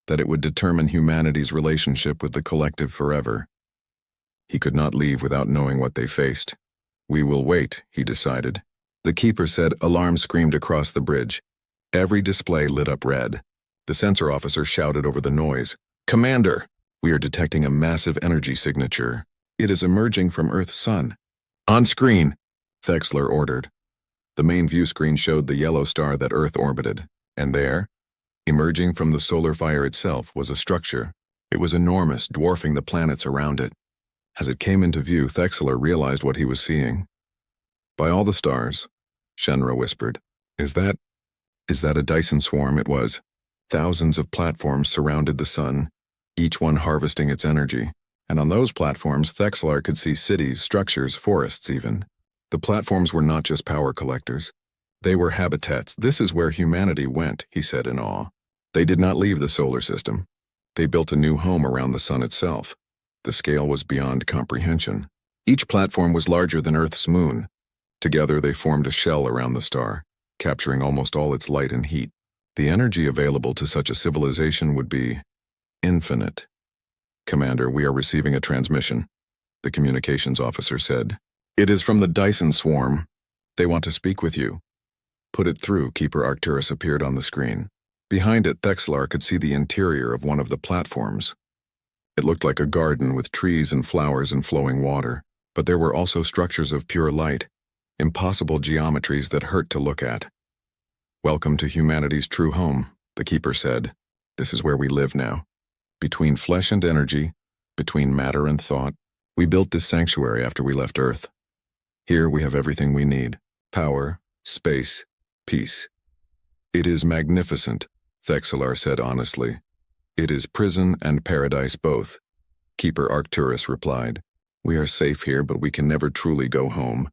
that it would determine humanity's relationship with the collective forever. He could not leave without knowing what they faced. We will wait, he decided. The keeper said. Alarms screamed across the bridge. Every display lit up red. The sensor officer shouted over the noise. Commander, we are detecting a massive energy signature. It is emerging from Earth's sun. On screen, Thexlar ordered. The main view screen showed the yellow star that Earth orbited, and there, emerging from the solar fire itself, was a structure. It was enormous, dwarfing the planets around it. As it came into view, Thexlar realized what he was seeing. By all the stars, Shenra whispered. Is that a Dyson swarm? It was. Thousands of platforms surrounded the sun, each one harvesting its energy. And on those platforms, Thexlar could see cities, structures, forests even. The platforms were not just power collectors. They were habitats. This is where humanity went, he said in awe. They did not leave the solar system. They built a new home around the sun itself. The scale was beyond comprehension. Each platform was larger than Earth's moon. Together they formed a shell around the star, capturing almost all its light and heat. The energy available to such a civilization would be infinite. Commander, we are receiving a transmission, the communications officer said. It is from the Dyson swarm. They want to speak with you. Put it through. Keeper Arcturus appeared on the screen. Behind it, Thexlar could see the interior of one of the platforms. It looked like a garden with trees and flowers and flowing water, but there were also structures of pure light, impossible geometries that hurt to look at. Welcome to humanity's true home, the keeper said. This is where we live now. Between flesh and energy, between matter and thought, we built this sanctuary after we left Earth. Here we have everything we need. Power, space, peace. It is magnificent, Thexlar said honestly. It is prison and paradise both. Keeper Arcturus replied. We are safe here, but we can never truly go home.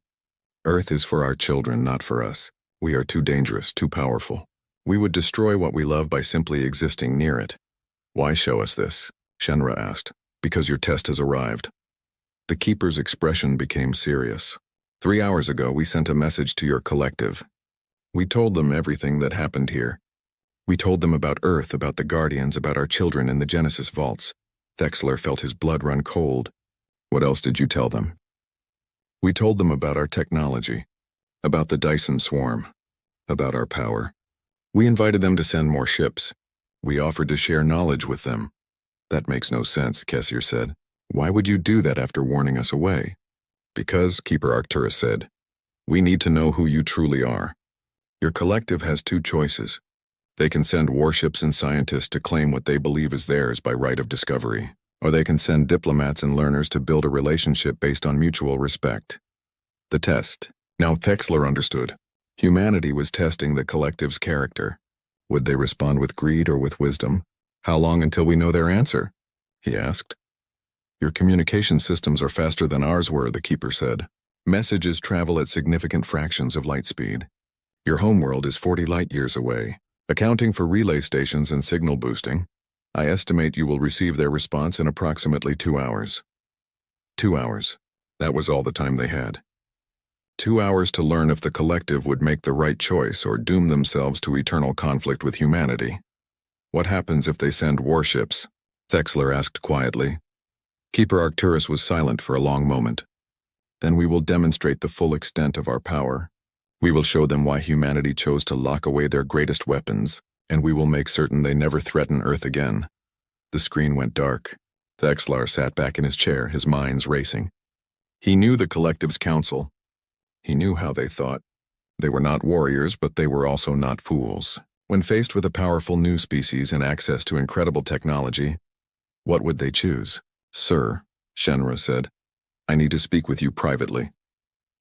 Earth is for our children, not for us. We are too dangerous, too powerful. We would destroy what we love by simply existing near it. Why show us this? Shenra asked. Because your test has arrived. The keeper's expression became serious. 3 hours ago, we sent a message to your collective. We told them everything that happened here. We told them about Earth, about the Guardians, about our children in the Genesis vaults. Thexlar felt his blood run cold. What else did you tell them? We told them about our technology, about the Dyson swarm, about our power. We invited them to send more ships. We offered to share knowledge with them. That makes no sense, Kessler said. Why would you do that after warning us away? Because, Keeper Arcturus said, we need to know who you truly are. Your collective has two choices. They can send warships and scientists to claim what they believe is theirs by right of discovery, or they can send diplomats and learners to build a relationship based on mutual respect. The test. Now Thexlar understood. Humanity was testing the collective's character. Would they respond with greed or with wisdom? How long until we know their answer? He asked. Your communication systems are faster than ours were, the keeper said. Messages travel at significant fractions of light speed. Your homeworld is 40 light years away. Accounting for relay stations and signal boosting, I estimate you will receive their response in approximately 2 hours. 2 hours. That was all the time they had. 2 hours to learn if the collective would make the right choice or doom themselves to eternal conflict with humanity. What happens if they send warships? Thexlar asked quietly. Keeper Arcturus was silent for a long moment. Then we will demonstrate the full extent of our power. We will show them why humanity chose to lock away their greatest weapons, and we will make certain they never threaten Earth again. The screen went dark. Thexlar sat back in his chair, his mind racing. He knew the collective's counsel. He knew how they thought. They were not warriors, but they were also not fools. When faced with a powerful new species and access to incredible technology, what would they choose? Sir, Shenra said, I need to speak with you privately.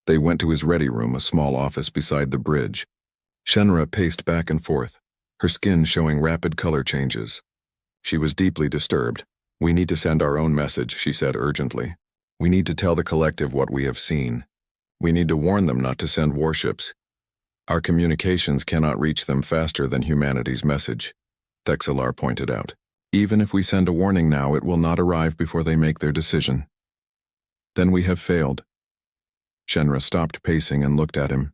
They went to his ready room, a small office beside the bridge. Shenra paced back and forth, her skin showing rapid color changes. She was deeply disturbed. "We need to send our own message," she said urgently. "We need to tell the collective what we have seen. We need to warn them not to send warships. Our communications cannot reach them faster than humanity's message," Thexlar pointed out. "Even if we send a warning now, it will not arrive before they make their decision. Then we have failed." Shenra stopped pacing and looked at him.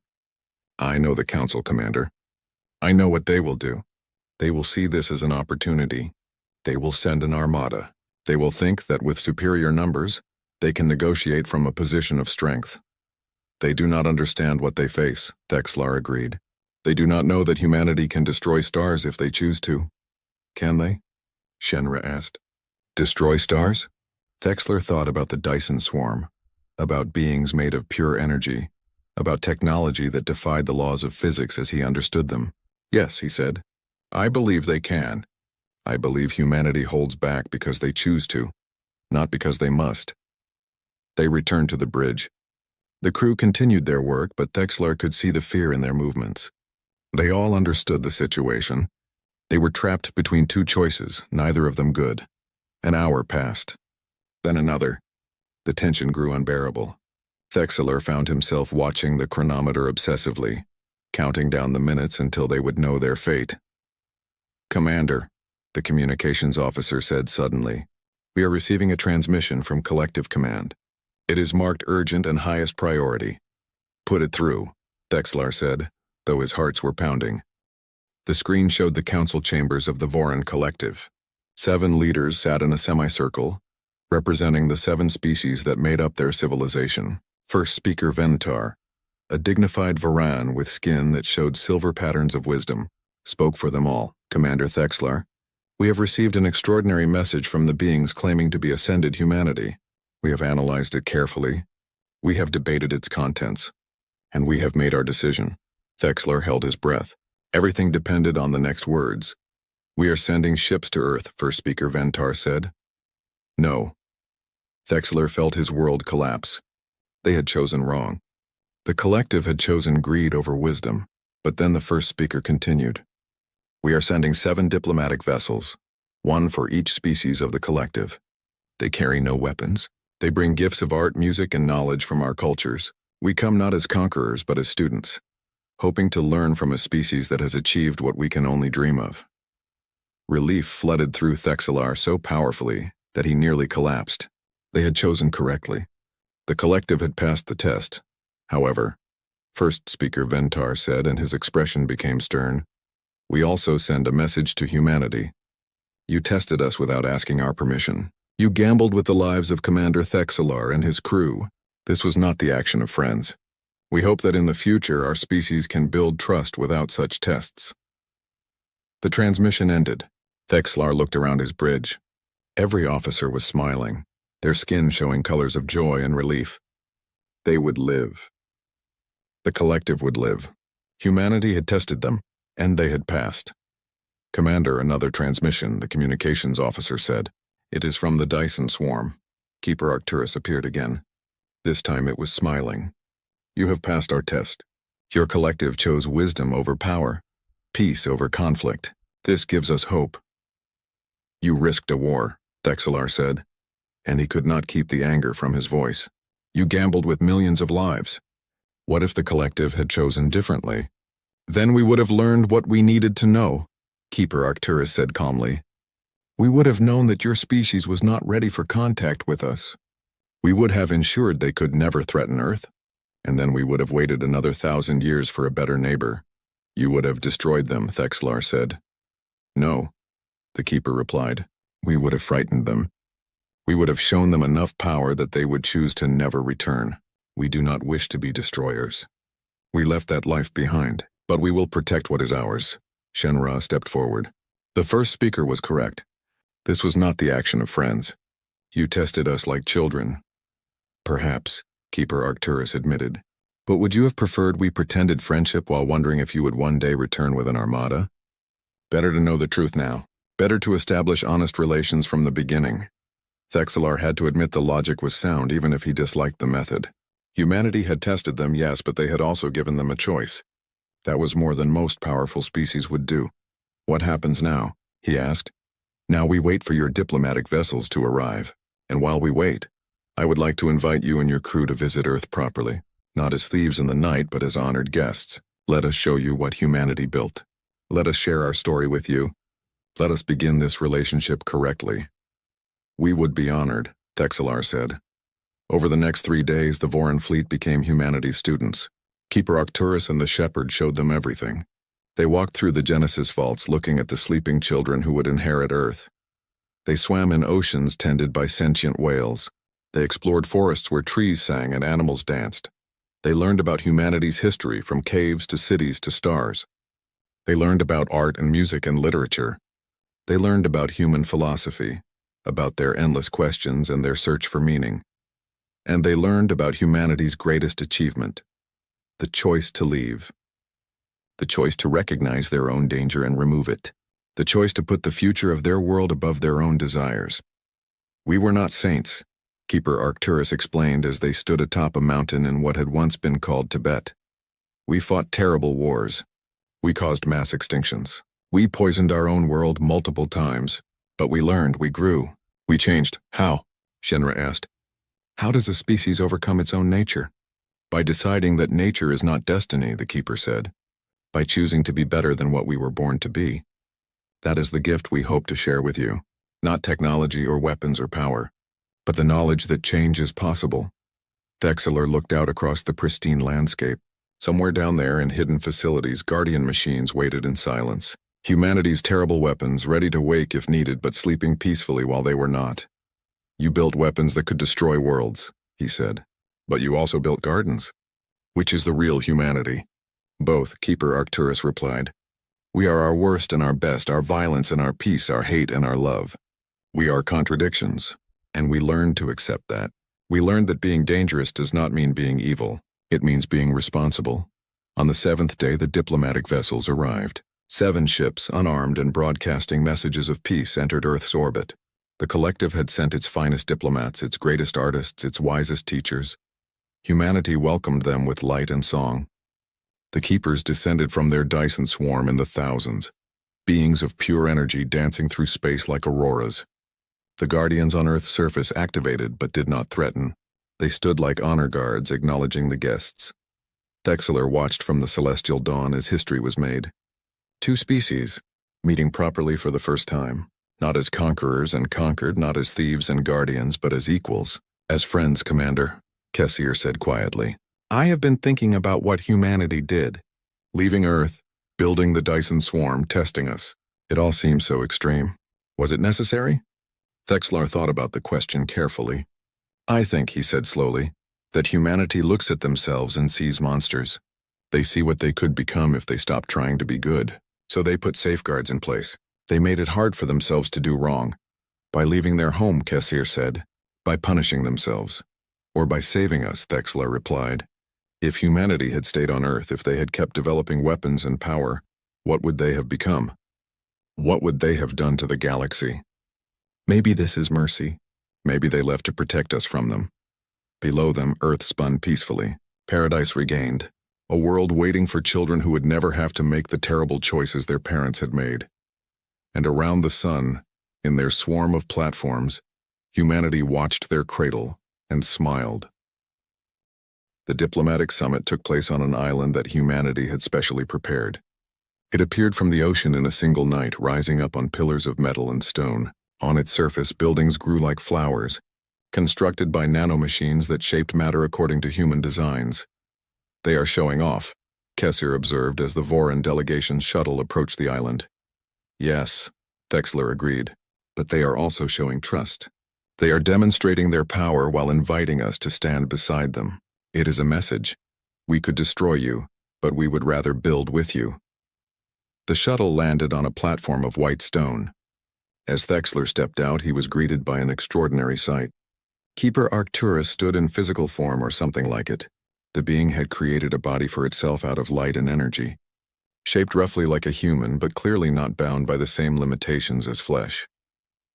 "I know the Council, Commander. I know what they will do. They will see this as an opportunity. They will send an armada. They will think that with superior numbers, they can negotiate from a position of strength. They do not understand what they face," Thexlar agreed. "They do not know that humanity can destroy stars if they choose to." "Can they?" Shenra asked. "Destroy stars?" Thexlar thought about the Dyson swarm, about beings made of pure energy, about technology that defied the laws of physics as he understood them. "Yes," he said. "I believe they can. I believe humanity holds back because they choose to, not because they must." They returned to the bridge. The crew continued their work, but Thexlar could see the fear in their movements. They all understood the situation. They were trapped between two choices, neither of them good. An hour passed. Then another. The tension grew unbearable. Thexlar found himself watching the chronometer obsessively, counting down the minutes until they would know their fate. "Commander," the communications officer said suddenly, "we are receiving a transmission from Collective Command. It is marked urgent and highest priority." "Put it through," Thexlar said, though his hearts were pounding. The screen showed the council chambers of the Voron Collective. 7 leaders sat in a semicircle, representing the 7 species that made up their civilization. First speaker Ventar, a dignified Voran with skin that showed silver patterns of wisdom, spoke for them all. "Commander Thexlar, we have received an extraordinary message from the beings claiming to be ascended humanity. We have analyzed it carefully. We have debated its contents. And we have made our decision." Thexlar held his breath. Everything depended on the next words. "We are sending ships to Earth," First Speaker Ventar said. "No." Thexlar felt his world collapse. They had chosen wrong. The collective had chosen greed over wisdom, but then the first speaker continued. "We are sending 7 diplomatic vessels, 1 for each species of the collective. They carry no weapons. They bring gifts of art, music, and knowledge from our cultures. We come not as conquerors, but as students, hoping to learn from a species that has achieved what we can only dream of." Relief flooded through Thexlar so powerfully that he nearly collapsed. They had chosen correctly. The collective had passed the test. However, First Speaker Ventar said, and his expression became stern, "We also send a message to humanity. You tested us without asking our permission. You gambled with the lives of Commander Thexlar and his crew. This was not the action of friends. We hope that in the future our species can build trust without such tests." The transmission ended. Thexlar looked around his bridge. Every officer was smiling, their skin showing colors of joy and relief. They would live. The collective would live. Humanity had tested them, and they had passed. "Commander, another transmission," the communications officer said. "It is from the Dyson swarm." Keeper Arcturus appeared again. This time it was smiling. "You have passed our test. Your collective chose wisdom over power, peace over conflict. This gives us hope." "You risked a war," Thexlar said, and he could not keep the anger from his voice. "You gambled with millions of lives. What if the collective had chosen differently?" "Then we would have learned what we needed to know," Keeper Arcturus said calmly. "We would have known that your species was not ready for contact with us. We would have ensured they could never threaten Earth, and then we would have waited another 1,000 years for a better neighbor." "You would have destroyed them," Thexlar said. "No," the Keeper replied. "We would have frightened them. We would have shown them enough power that they would choose to never return. We do not wish to be destroyers. We left that life behind, but we will protect what is ours." Shenra stepped forward. The first speaker was correct. This was not the action of friends. "You tested us like children." "Perhaps," Keeper Arcturus admitted. "But would you have preferred we pretended friendship while wondering if you would one day return with an armada? Better to know the truth now. Better to establish honest relations from the beginning." Thexlar had to admit the logic was sound even if he disliked the method. Humanity had tested them, yes, but they had also given them a choice. That was more than most powerful species would do. What happens now? He asked. Now we wait for your diplomatic vessels to arrive. And while we wait, I would like to invite you and your crew to visit Earth properly, not as thieves in the night, but as honored guests. Let us show you what humanity built. Let us share our story with you. Let us begin this relationship correctly. We would be honored, Thexlar said. Over the next 3 days, the Voran fleet became humanity's students. Keeper Arcturus and the Shepherd showed them everything. They walked through the Genesis vaults looking at the sleeping children who would inherit Earth. They swam in oceans tended by sentient whales. They explored forests where trees sang and animals danced. They learned about humanity's history from caves to cities to stars. They learned about art and music and literature. They learned about human philosophy, about their endless questions and their search for meaning. And they learned about humanity's greatest achievement, the choice to leave. The choice to recognize their own danger and remove it. The choice to put the future of their world above their own desires. We were not saints, Keeper Arcturus explained as they stood atop a mountain in what had once been called Tibet. We fought terrible wars. We caused mass extinctions. We poisoned our own world multiple times. But we learned, we grew. We changed. How? Shenra asked. How does a species overcome its own nature? By deciding that nature is not destiny, the Keeper said. By choosing to be better than what we were born to be. That is the gift we hope to share with you. Not technology or weapons or power, but the knowledge that change is possible. Thexlar looked out across the pristine landscape. Somewhere down there in hidden facilities, guardian machines waited in silence. Humanity's terrible weapons, ready to wake if needed, but sleeping peacefully while they were not. You built weapons that could destroy worlds, he said. But you also built gardens. Which is the real humanity? Both, Keeper Arcturus replied. We are our worst and our best, our violence and our peace, our hate and our love. We are contradictions, and we learned to accept that. We learned that being dangerous does not mean being evil. It means being responsible. On the 7th day, the diplomatic vessels arrived. 7 ships, unarmed and broadcasting messages of peace, entered Earth's orbit. The collective had sent its finest diplomats, its greatest artists, its wisest teachers. Humanity welcomed them with light and song. The Keepers descended from their Dyson swarm in the thousands, beings of pure energy dancing through space like auroras. The Guardians on Earth's surface activated but did not threaten. They stood like honor guards, acknowledging the guests. Thexlar watched from the celestial dawn as history was made. 2 species, meeting properly for the first time, not as conquerors and conquered, not as thieves and guardians, but as equals. As friends, Commander, Kessier said quietly. I have been thinking about what humanity did. Leaving Earth, building the Dyson swarm, testing us. It all seems so extreme. Was it necessary? Thexlar thought about the question carefully. I think, he said slowly, that humanity looks at themselves and sees monsters. They see what they could become if they stopped trying to be good. So they put safeguards in place. They made it hard for themselves to do wrong. By leaving their home, Kessier said. By punishing themselves. Or by saving us, Thexlar replied. If humanity had stayed on Earth, if they had kept developing weapons and power, what would they have become? What would they have done to the galaxy? Maybe this is mercy. Maybe they left to protect us from them. Below them, Earth spun peacefully. Paradise regained. A world waiting for children who would never have to make the terrible choices their parents had made. And around the sun, in their swarm of platforms, humanity watched their cradle and smiled. The diplomatic summit took place on an island that humanity had specially prepared. It appeared from the ocean in a single night, rising up on pillars of metal and stone. On its surface, buildings grew like flowers, constructed by nanomachines that shaped matter according to human designs. They are showing off, Kessier observed as the Voran delegation's shuttle approached the island. Yes, Thexlar agreed, but they are also showing trust. They are demonstrating their power while inviting us to stand beside them. It is a message. We could destroy you, but we would rather build with you. The shuttle landed on a platform of white stone. As Thexlar stepped out, he was greeted by an extraordinary sight. Keeper Arcturus stood in physical form or something like it. The being had created a body for itself out of light and energy, shaped roughly like a human, but clearly not bound by the same limitations as flesh.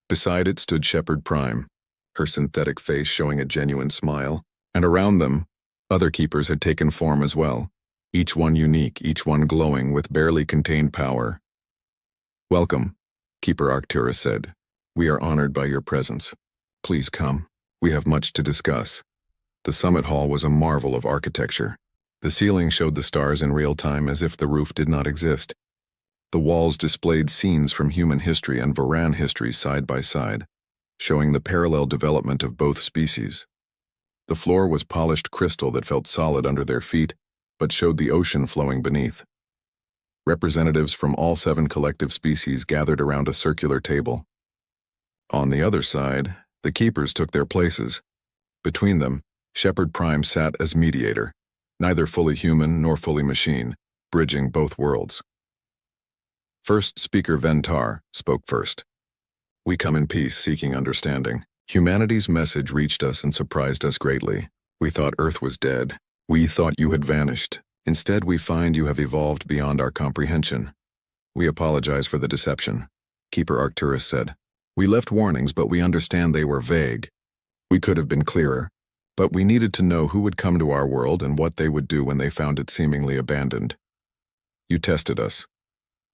Beside it stood Shepherd Prime, her synthetic face showing a genuine smile, and around them, Other keepers had taken form as well, each one unique, each one glowing with barely contained power. "Welcome," Keeper Arcturus said. "We are honored by your presence. Please come. We have much to discuss." The summit hall was a marvel of architecture. The ceiling showed the stars in real time as if the roof did not exist. The walls displayed scenes from human history and Voran history side by side, showing the parallel development of both species. The floor was polished crystal that felt solid under their feet, but showed the ocean flowing beneath. Representatives from all 7 collective species gathered around a circular table. On the other side, the keepers took their places. Between them, Shepherd Prime sat as mediator, neither fully human nor fully machine, bridging both worlds. First Speaker Ventar spoke first. "We come in peace, seeking understanding. Humanity's message reached us and surprised us greatly. We thought Earth was dead. We thought you had vanished. Instead, we find you have evolved beyond our comprehension. We apologize for the deception," Keeper Arcturus said. "We left warnings, but we understand they were vague. We could have been clearer, but we needed to know who would come to our world and what they would do when they found it seemingly abandoned. You tested us,"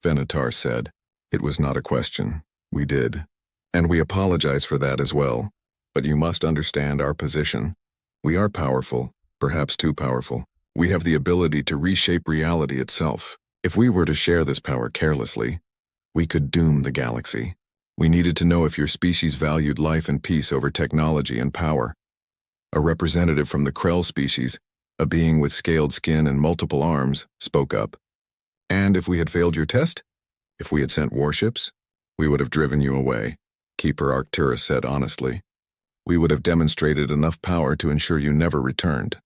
Venator said. "It was not a question. We did. And we apologize for that as well. But you must understand our position. We are powerful, perhaps too powerful. We have the ability to reshape reality itself. If we were to share this power carelessly, we could doom the galaxy. We needed to know if your species valued life and peace over technology and power." A representative from the Krell species, a being with scaled skin and multiple arms, spoke up. "And if we had failed your test? If we had sent warships? We would have driven you away," Keeper Arcturus said honestly. "We would have demonstrated enough power to ensure you never returned.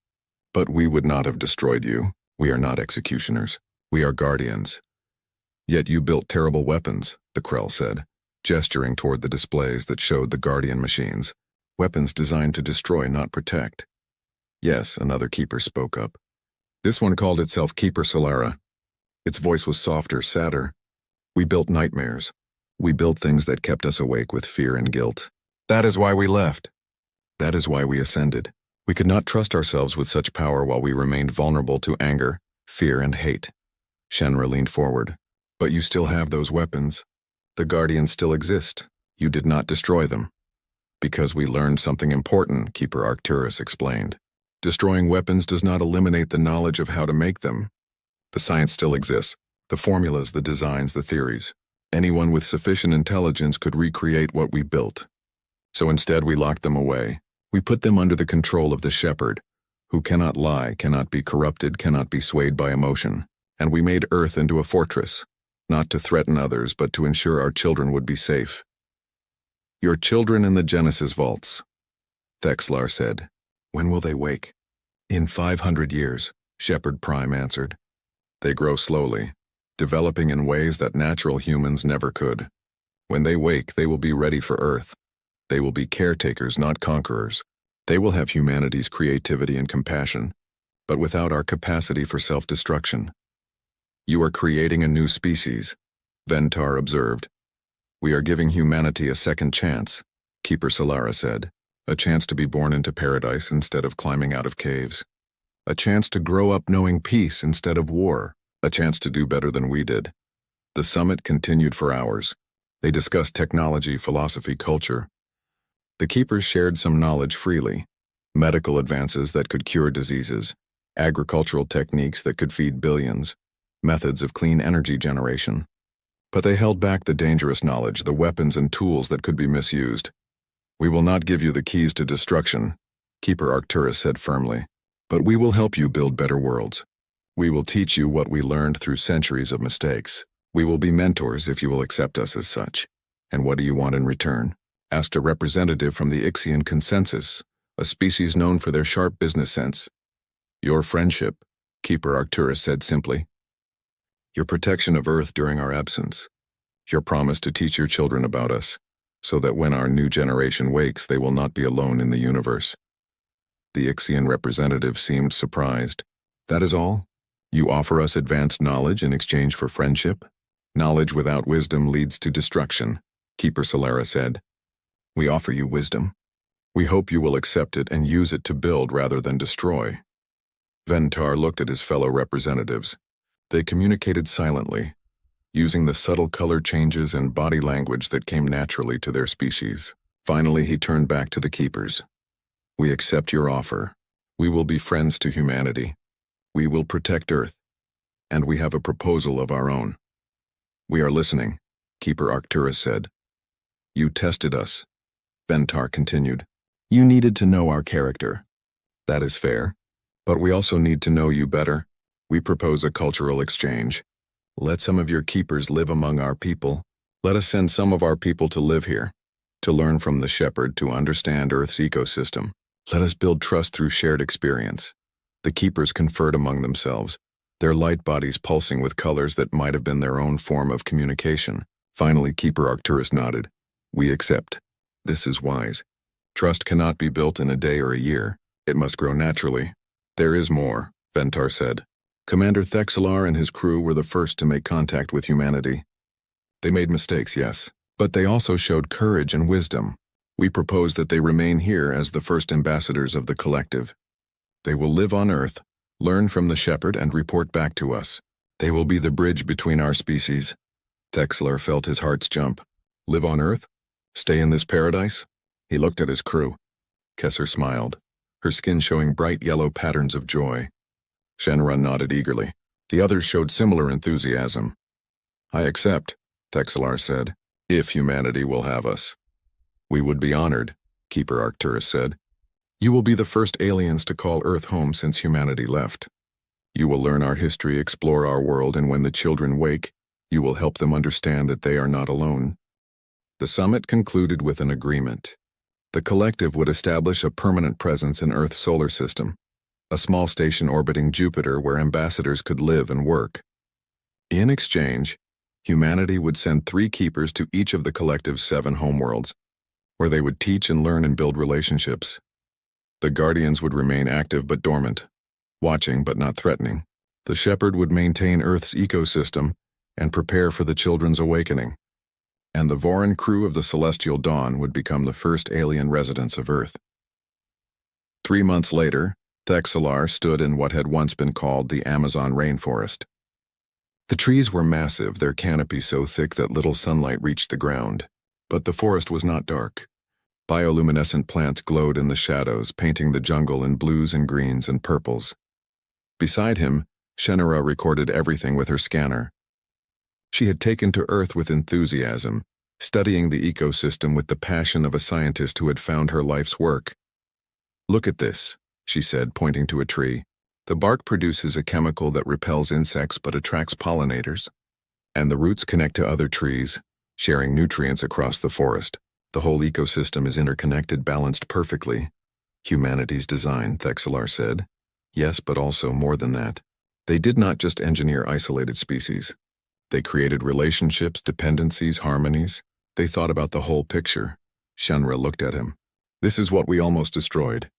But we would not have destroyed you. We are not executioners. We are guardians." "Yet you built terrible weapons," the Krell said, gesturing toward the displays that showed the Guardian machines. "Weapons designed to destroy, not protect." "Yes," another keeper spoke up. This one called itself Keeper Solara. Its voice was softer, sadder. "We built nightmares. We built things that kept us awake with fear and guilt. That is why we left. That is why we ascended. We could not trust ourselves with such power while we remained vulnerable to anger, fear, and hate." Shenra leaned forward. "But you still have those weapons. The Guardians still exist. You did not destroy them." "Because we learned something important," Keeper Arcturus explained. "Destroying weapons does not eliminate the knowledge of how to make them. The science still exists, the formulas, the designs, the theories. Anyone with sufficient intelligence could recreate what we built. So instead we locked them away. We put them under the control of the Shepherd, who cannot lie, cannot be corrupted, cannot be swayed by emotion. And we made Earth into a fortress, not to threaten others, but to ensure our children would be safe." "Your children in the Genesis vaults," Thexlar said. "When will they wake?" "In 500 years, Shepherd Prime answered. "They grow slowly, developing in ways that natural humans never could. When they wake, they will be ready for Earth. They will be caretakers, not conquerors. They will have humanity's creativity and compassion, but without our capacity for self-destruction." "You are creating a new species," Ventar observed. "We are giving humanity a second chance," Keeper Solara said. "A chance to be born into paradise instead of climbing out of caves. A chance to grow up knowing peace instead of war. A chance to do better than we did." The summit continued for hours. They discussed technology, philosophy, culture. The keepers shared some knowledge freely. Medical advances that could cure diseases, agricultural techniques that could feed billions, methods of clean energy generation. But they held back the dangerous knowledge, the weapons and tools that could be misused. "We will not give you the keys to destruction," Keeper Arcturus said firmly, "but we will help you build better worlds. We will teach you what we learned through centuries of mistakes. We will be mentors if you will accept us as such." "And what do you want in return?" asked a representative from the Ixian consensus, a species known for their sharp business sense. "Your friendship," Keeper Arcturus said simply. "Your protection of Earth during our absence. Your promise to teach your children about us, so that when our new generation wakes, they will not be alone in the universe." The Ixian representative seemed surprised. "That is all? You offer us advanced knowledge in exchange for friendship?" "Knowledge without wisdom leads to destruction," Keeper Solara said. "We offer you wisdom. We hope you will accept it and use it to build rather than destroy." Ventar looked at his fellow representatives. They communicated silently, using the subtle color changes and body language that came naturally to their species. Finally, he turned back to the keepers. We accept your offer. We will be friends to humanity. We will protect Earth. And we have a proposal of our own. We are listening, Keeper Arcturus said. You tested us, Ventar continued. You needed to know our character. That is fair. But we also need to know you better. We propose a cultural exchange. Let some of your keepers live among our people. Let us send some of our people to live here, to learn from the shepherd, to understand Earth's ecosystem. Let us build trust through shared experience. The keepers conferred among themselves, their light bodies pulsing with colors that might have been their own form of communication. Finally, Keeper Arcturus nodded. We accept. This is wise. Trust cannot be built in a day or a year. It must grow naturally. There is more, Ventar said. Commander Thexlar and his crew were the first to make contact with humanity. They made mistakes, yes, but they also showed courage and wisdom. We propose that they remain here as the first ambassadors of the collective. They will live on Earth, learn from the shepherd, and report back to us. They will be the bridge between our species. Thexlar felt his heart jump. Live on Earth? Stay in this paradise? He looked at his crew. Kesser smiled, her skin showing bright yellow patterns of joy. Shenra nodded eagerly. The others showed similar enthusiasm. I accept, Thexlar said, if humanity will have us. We would be honored, Keeper Arcturus said. You will be the first aliens to call Earth home since humanity left. You will learn our history, explore our world, and when the children wake, you will help them understand that they are not alone. The summit concluded with an agreement. The collective would establish a permanent presence in Earth's solar system, a small station orbiting Jupiter where ambassadors could live and work. In exchange, humanity would send 3 keepers to each of the collective's 7 homeworlds, where they would teach and learn and build relationships. The Guardians would remain active but dormant, watching but not threatening. The Shepherd would maintain Earth's ecosystem and prepare for the children's awakening. And the Voran crew of the Celestial Dawn would become the first alien residents of Earth. 3 months later, Thexlar stood in what had once been called the Amazon rainforest. The trees were massive, their canopy so thick that little sunlight reached the ground. But the forest was not dark. Bioluminescent plants glowed in the shadows, painting the jungle in blues and greens and purples. Beside him, Shenra recorded everything with her scanner. She had taken to Earth with enthusiasm, studying the ecosystem with the passion of a scientist who had found her life's work. Look at this, she said, pointing to a tree. The bark produces a chemical that repels insects but attracts pollinators. And the roots connect to other trees, sharing nutrients across the forest. The whole ecosystem is interconnected, balanced perfectly. Humanity's design, Thexlar said. Yes, but also more than that. They did not just engineer isolated species. They created relationships, dependencies, harmonies. They thought about the whole picture. Shenra looked at him. This is what we almost destroyed.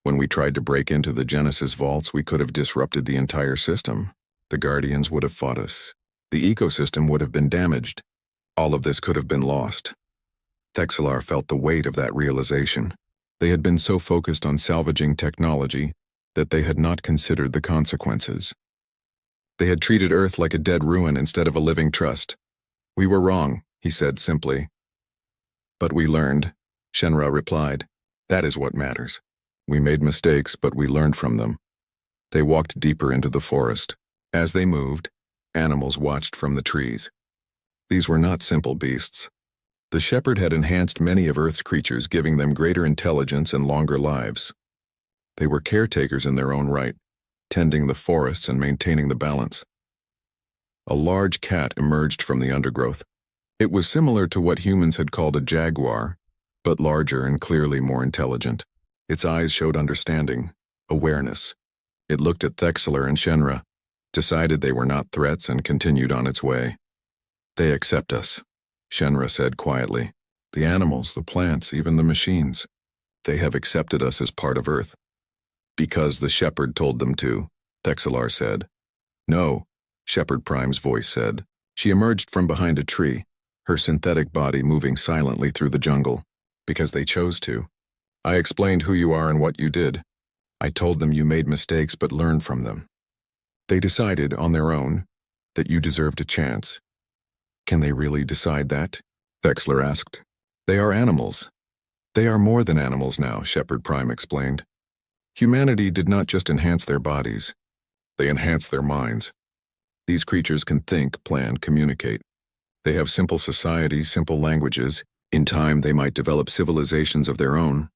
When we tried to break into the Genesis vaults, we could have disrupted the entire system. The Guardians would have fought us. The ecosystem would have been damaged. All of this could have been lost. Thexlar felt the weight of that realization. They had been so focused on salvaging technology that they had not considered the consequences. They had treated Earth like a dead ruin instead of a living trust. We were wrong, he said simply. But we learned, Shenra replied. That is what matters. We made mistakes, but we learned from them. They walked deeper into the forest. As they moved, animals watched from the trees. These were not simple beasts. The shepherd had enhanced many of Earth's creatures, giving them greater intelligence and longer lives. They were caretakers in their own right, tending the forests and maintaining the balance. A large cat emerged from the undergrowth. It was similar to what humans had called a jaguar, but larger and clearly more intelligent. Its eyes showed understanding, awareness. It looked at Thexlar and Shenra, decided they were not threats, and continued on its way. They accept us, Shenra said quietly. The animals, the plants, even the machines. They have accepted us as part of Earth. Because the shepherd told them to, Thexlar said. No, Shepherd Prime's voice said. She emerged from behind a tree, her synthetic body moving silently through the jungle. Because they chose to. I explained who you are and what you did. I told them you made mistakes but learned from them. They decided, on their own, that you deserved a chance. Can they really decide that? Thexler asked. They are animals. They are more than animals now, Shepard Prime explained. Humanity did not just enhance their bodies. They enhanced their minds. These creatures can think, plan, communicate. They have simple societies, simple languages. In time, they might develop civilizations of their own.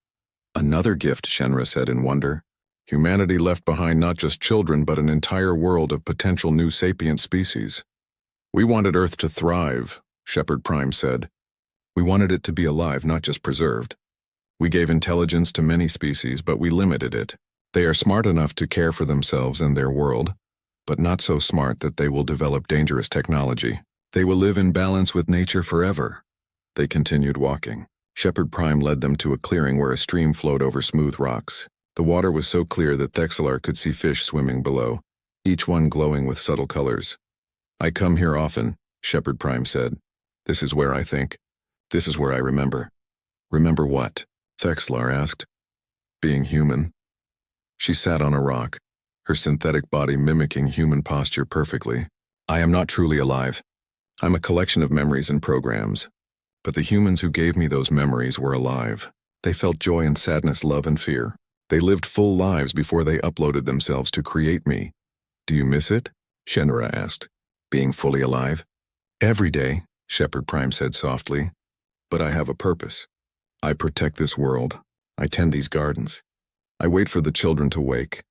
Another gift, Shenra said in wonder. Humanity left behind not just children, but an entire world of potential new sapient species. We wanted Earth to thrive, Shepard Prime said. We wanted it to be alive, not just preserved. We gave intelligence to many species, but we limited it. They are smart enough to care for themselves and their world, but not so smart that they will develop dangerous technology. They will live in balance with nature forever. They continued walking. Shepard Prime led them to a clearing where a stream flowed over smooth rocks. The water was so clear that Thexlar could see fish swimming below, each one glowing with subtle colors. I come here often, Shepard Prime said. This is where I think. This is where I remember. Remember what? Thexlar asked. Being human. She sat on a rock, her synthetic body mimicking human posture perfectly. I am not truly alive. I'm a collection of memories and programs. But the humans who gave me those memories were alive. They felt joy and sadness, love and fear. They lived full lives before they uploaded themselves to create me. Do you miss it? Shenra asked. Being fully alive? Every day, Shepard Prime said softly. But I have a purpose. I protect this world. I tend these gardens. I wait for the children to wake.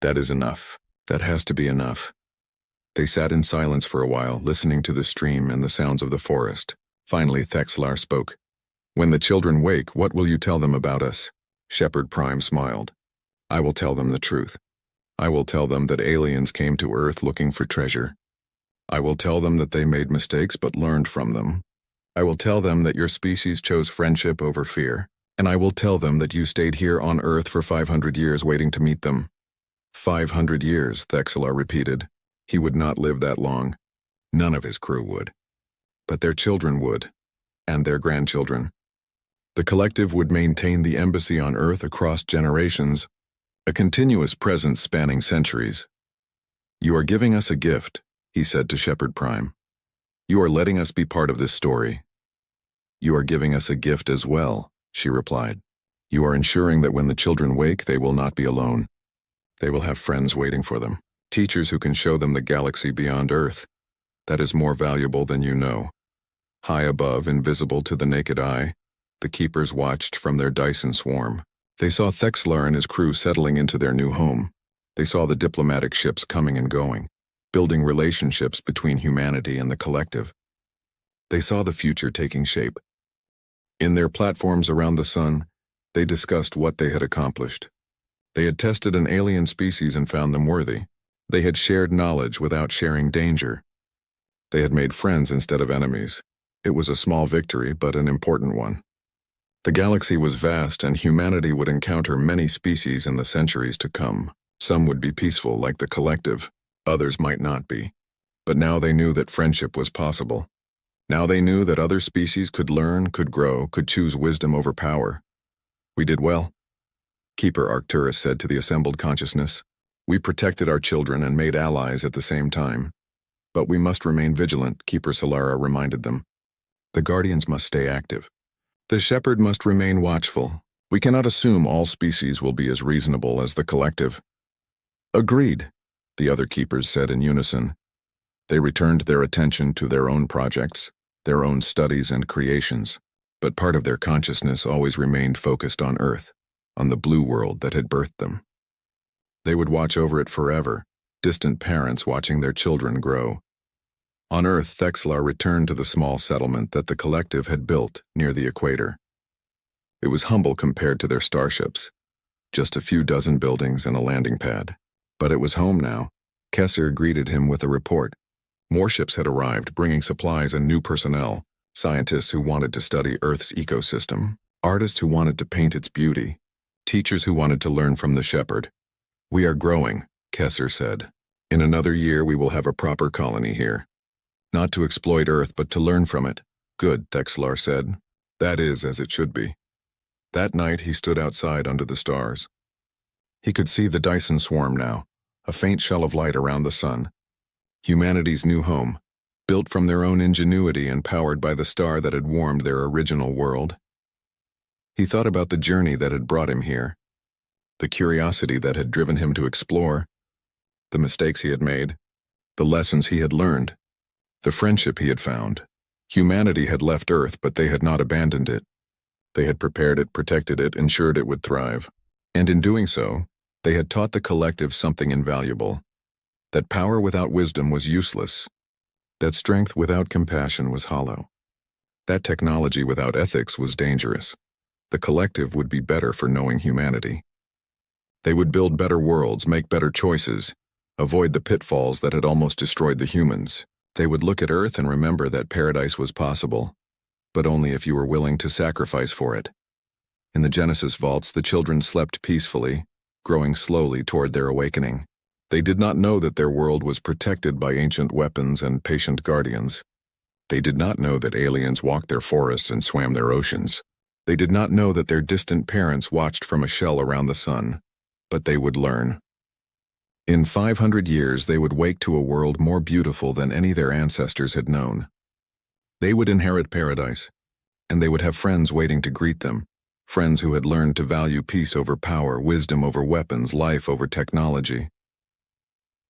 That is enough. That has to be enough. They sat in silence for a while, listening to the stream and the sounds of the forest. Finally, Thexlar spoke. When the children wake, what will you tell them about us? Shepard Prime smiled. I will tell them the truth. I will tell them that aliens came to Earth looking for treasure. I will tell them that they made mistakes but learned from them. I will tell them that your species chose friendship over fear. And I will tell them that you stayed here on Earth for 500 years waiting to meet them. 500 years, Thexlar repeated. He would not live that long. None of his crew would. But their children would. And their grandchildren. The collective would maintain the embassy on Earth across generations, a continuous presence spanning centuries. You are giving us a gift, he said to Shepard Prime. You are letting us be part of this story. You are giving us a gift as well, she replied. You are ensuring that when the children wake, they will not be alone. They will have friends waiting for them, teachers who can show them the galaxy beyond Earth. That is more valuable than you know. High above, invisible to the naked eye, the keepers watched from their Dyson swarm. They saw Thexlar and his crew settling into their new home. They saw the diplomatic ships coming and going, building relationships between humanity and the collective. They saw the future taking shape. In their platforms around the sun, they discussed what they had accomplished. They had tested an alien species and found them worthy. They had shared knowledge without sharing danger. They had made friends instead of enemies. It was a small victory, but an important one. The galaxy was vast, and humanity would encounter many species in the centuries to come. Some would be peaceful, like the collective. Others might not be. But now they knew that friendship was possible. Now they knew that other species could learn, could grow, could choose wisdom over power. We did well, Keeper Arcturus said to the assembled consciousness. We protected our children and made allies at the same time. But we must remain vigilant, Keeper Solara reminded them. The Guardians must stay active. The Shepherd must remain watchful. We cannot assume all species will be as reasonable as the collective. Agreed, the other keepers said in unison. They returned their attention to their own projects, their own studies and creations, but part of their consciousness always remained focused on Earth, on the blue world that had birthed them. They would watch over it forever, distant parents watching their children grow. On Earth, Thexlar returned to the small settlement that the collective had built near the equator. It was humble compared to their starships, just a few dozen buildings and a landing pad. But it was home now. Kesser greeted him with a report. More ships had arrived, bringing supplies and new personnel, scientists who wanted to study Earth's ecosystem, artists who wanted to paint its beauty, teachers who wanted to learn from the Shepherd. We are growing, Kesser said. In another year we will have a proper colony here. Not to exploit Earth, but to learn from it. Good, Thexlar said. That is as it should be. That night he stood outside under the stars. He could see the Dyson swarm now, a faint shell of light around the sun. Humanity's new home, built from their own ingenuity and powered by the star that had warmed their original world. He thought about the journey that had brought him here, the curiosity that had driven him to explore, the mistakes he had made, the lessons he had learned, the friendship he had found. Humanity had left Earth, but they had not abandoned it. They had prepared it, protected it, ensured it would thrive. And in doing so, they had taught the collective something invaluable, that power without wisdom was useless, that strength without compassion was hollow, that technology without ethics was dangerous. The collective would be better for knowing humanity. They would build better worlds, make better choices, avoid the pitfalls that had almost destroyed the humans. They would look at Earth and remember that paradise was possible, but only if you were willing to sacrifice for it. In the Genesis vaults, the children slept peacefully, growing slowly toward their awakening. They did not know that their world was protected by ancient weapons and patient guardians. They did not know that aliens walked their forests and swam their oceans. They did not know that their distant parents watched from a shell around the sun, but they would learn. In 500 years, they would wake to a world more beautiful than any their ancestors had known. They would inherit paradise, and they would have friends waiting to greet them, friends who had learned to value peace over power, wisdom over weapons, life over technology.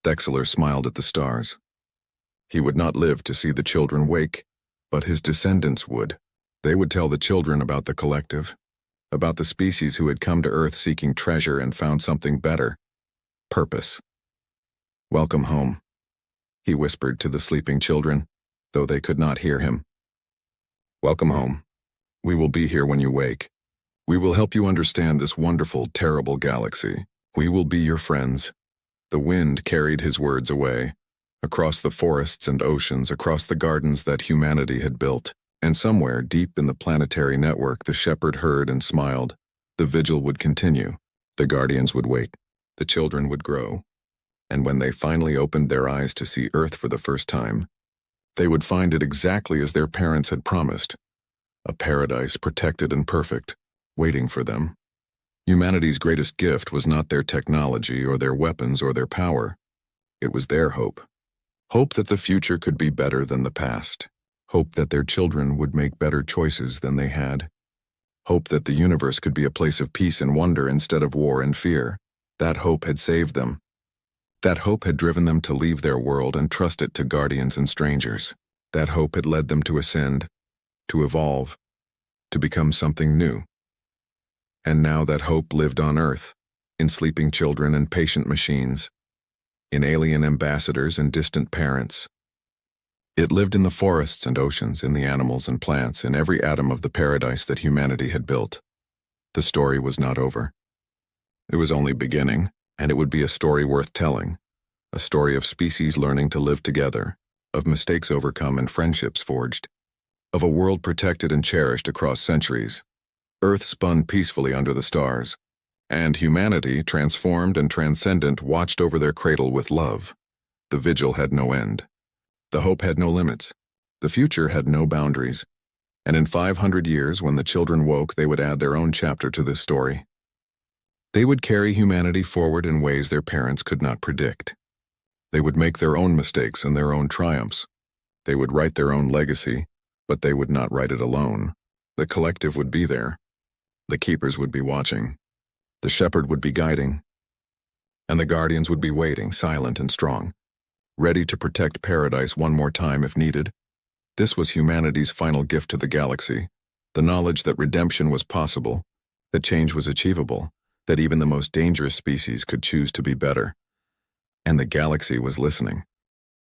Thexler smiled at the stars. He would not live to see the children wake, but his descendants would. They would tell the children about the collective, about the species who had come to Earth seeking treasure and found something better, purpose. "Welcome home," he whispered to the sleeping children, though they could not hear him. "Welcome home. We will be here when you wake. We will help you understand this wonderful, terrible galaxy. We will be your friends." The wind carried his words away, across the forests and oceans, across the gardens that humanity had built. And somewhere deep in the planetary network, the shepherd heard and smiled. The vigil would continue. The guardians would wait. The children would grow. And when they finally opened their eyes to see Earth for the first time, they would find it exactly as their parents had promised, a paradise protected and perfect, waiting for them. Humanity's greatest gift was not their technology or their weapons or their power. It was their hope. Hope that the future could be better than the past. Hope that their children would make better choices than they had. Hope that the universe could be a place of peace and wonder instead of war and fear. That hope had saved them. That hope had driven them to leave their world and trust it to guardians and strangers. That hope had led them to ascend, to evolve, to become something new. And now that hope lived on Earth, in sleeping children and patient machines, in alien ambassadors and distant parents. It lived in the forests and oceans, in the animals and plants, in every atom of the paradise that humanity had built. The story was not over. It was only beginning, and it would be a story worth telling, a story of species learning to live together, of mistakes overcome and friendships forged, of a world protected and cherished across centuries. Earth spun peacefully under the stars, and humanity, transformed and transcendent, watched over their cradle with love. The vigil had no end. The hope had no limits. The future had no boundaries. And in 500 years, when the children woke, they would add their own chapter to this story. They would carry humanity forward in ways their parents could not predict. They would make their own mistakes and their own triumphs. They would write their own legacy, but they would not write it alone. The collective would be there. The keepers would be watching. The shepherd would be guiding. And the guardians would be waiting, silent and strong, ready to protect paradise one more time if needed. This was humanity's final gift to the galaxy, the knowledge that redemption was possible, that change was achievable, that even the most dangerous species could choose to be better. And the galaxy was listening.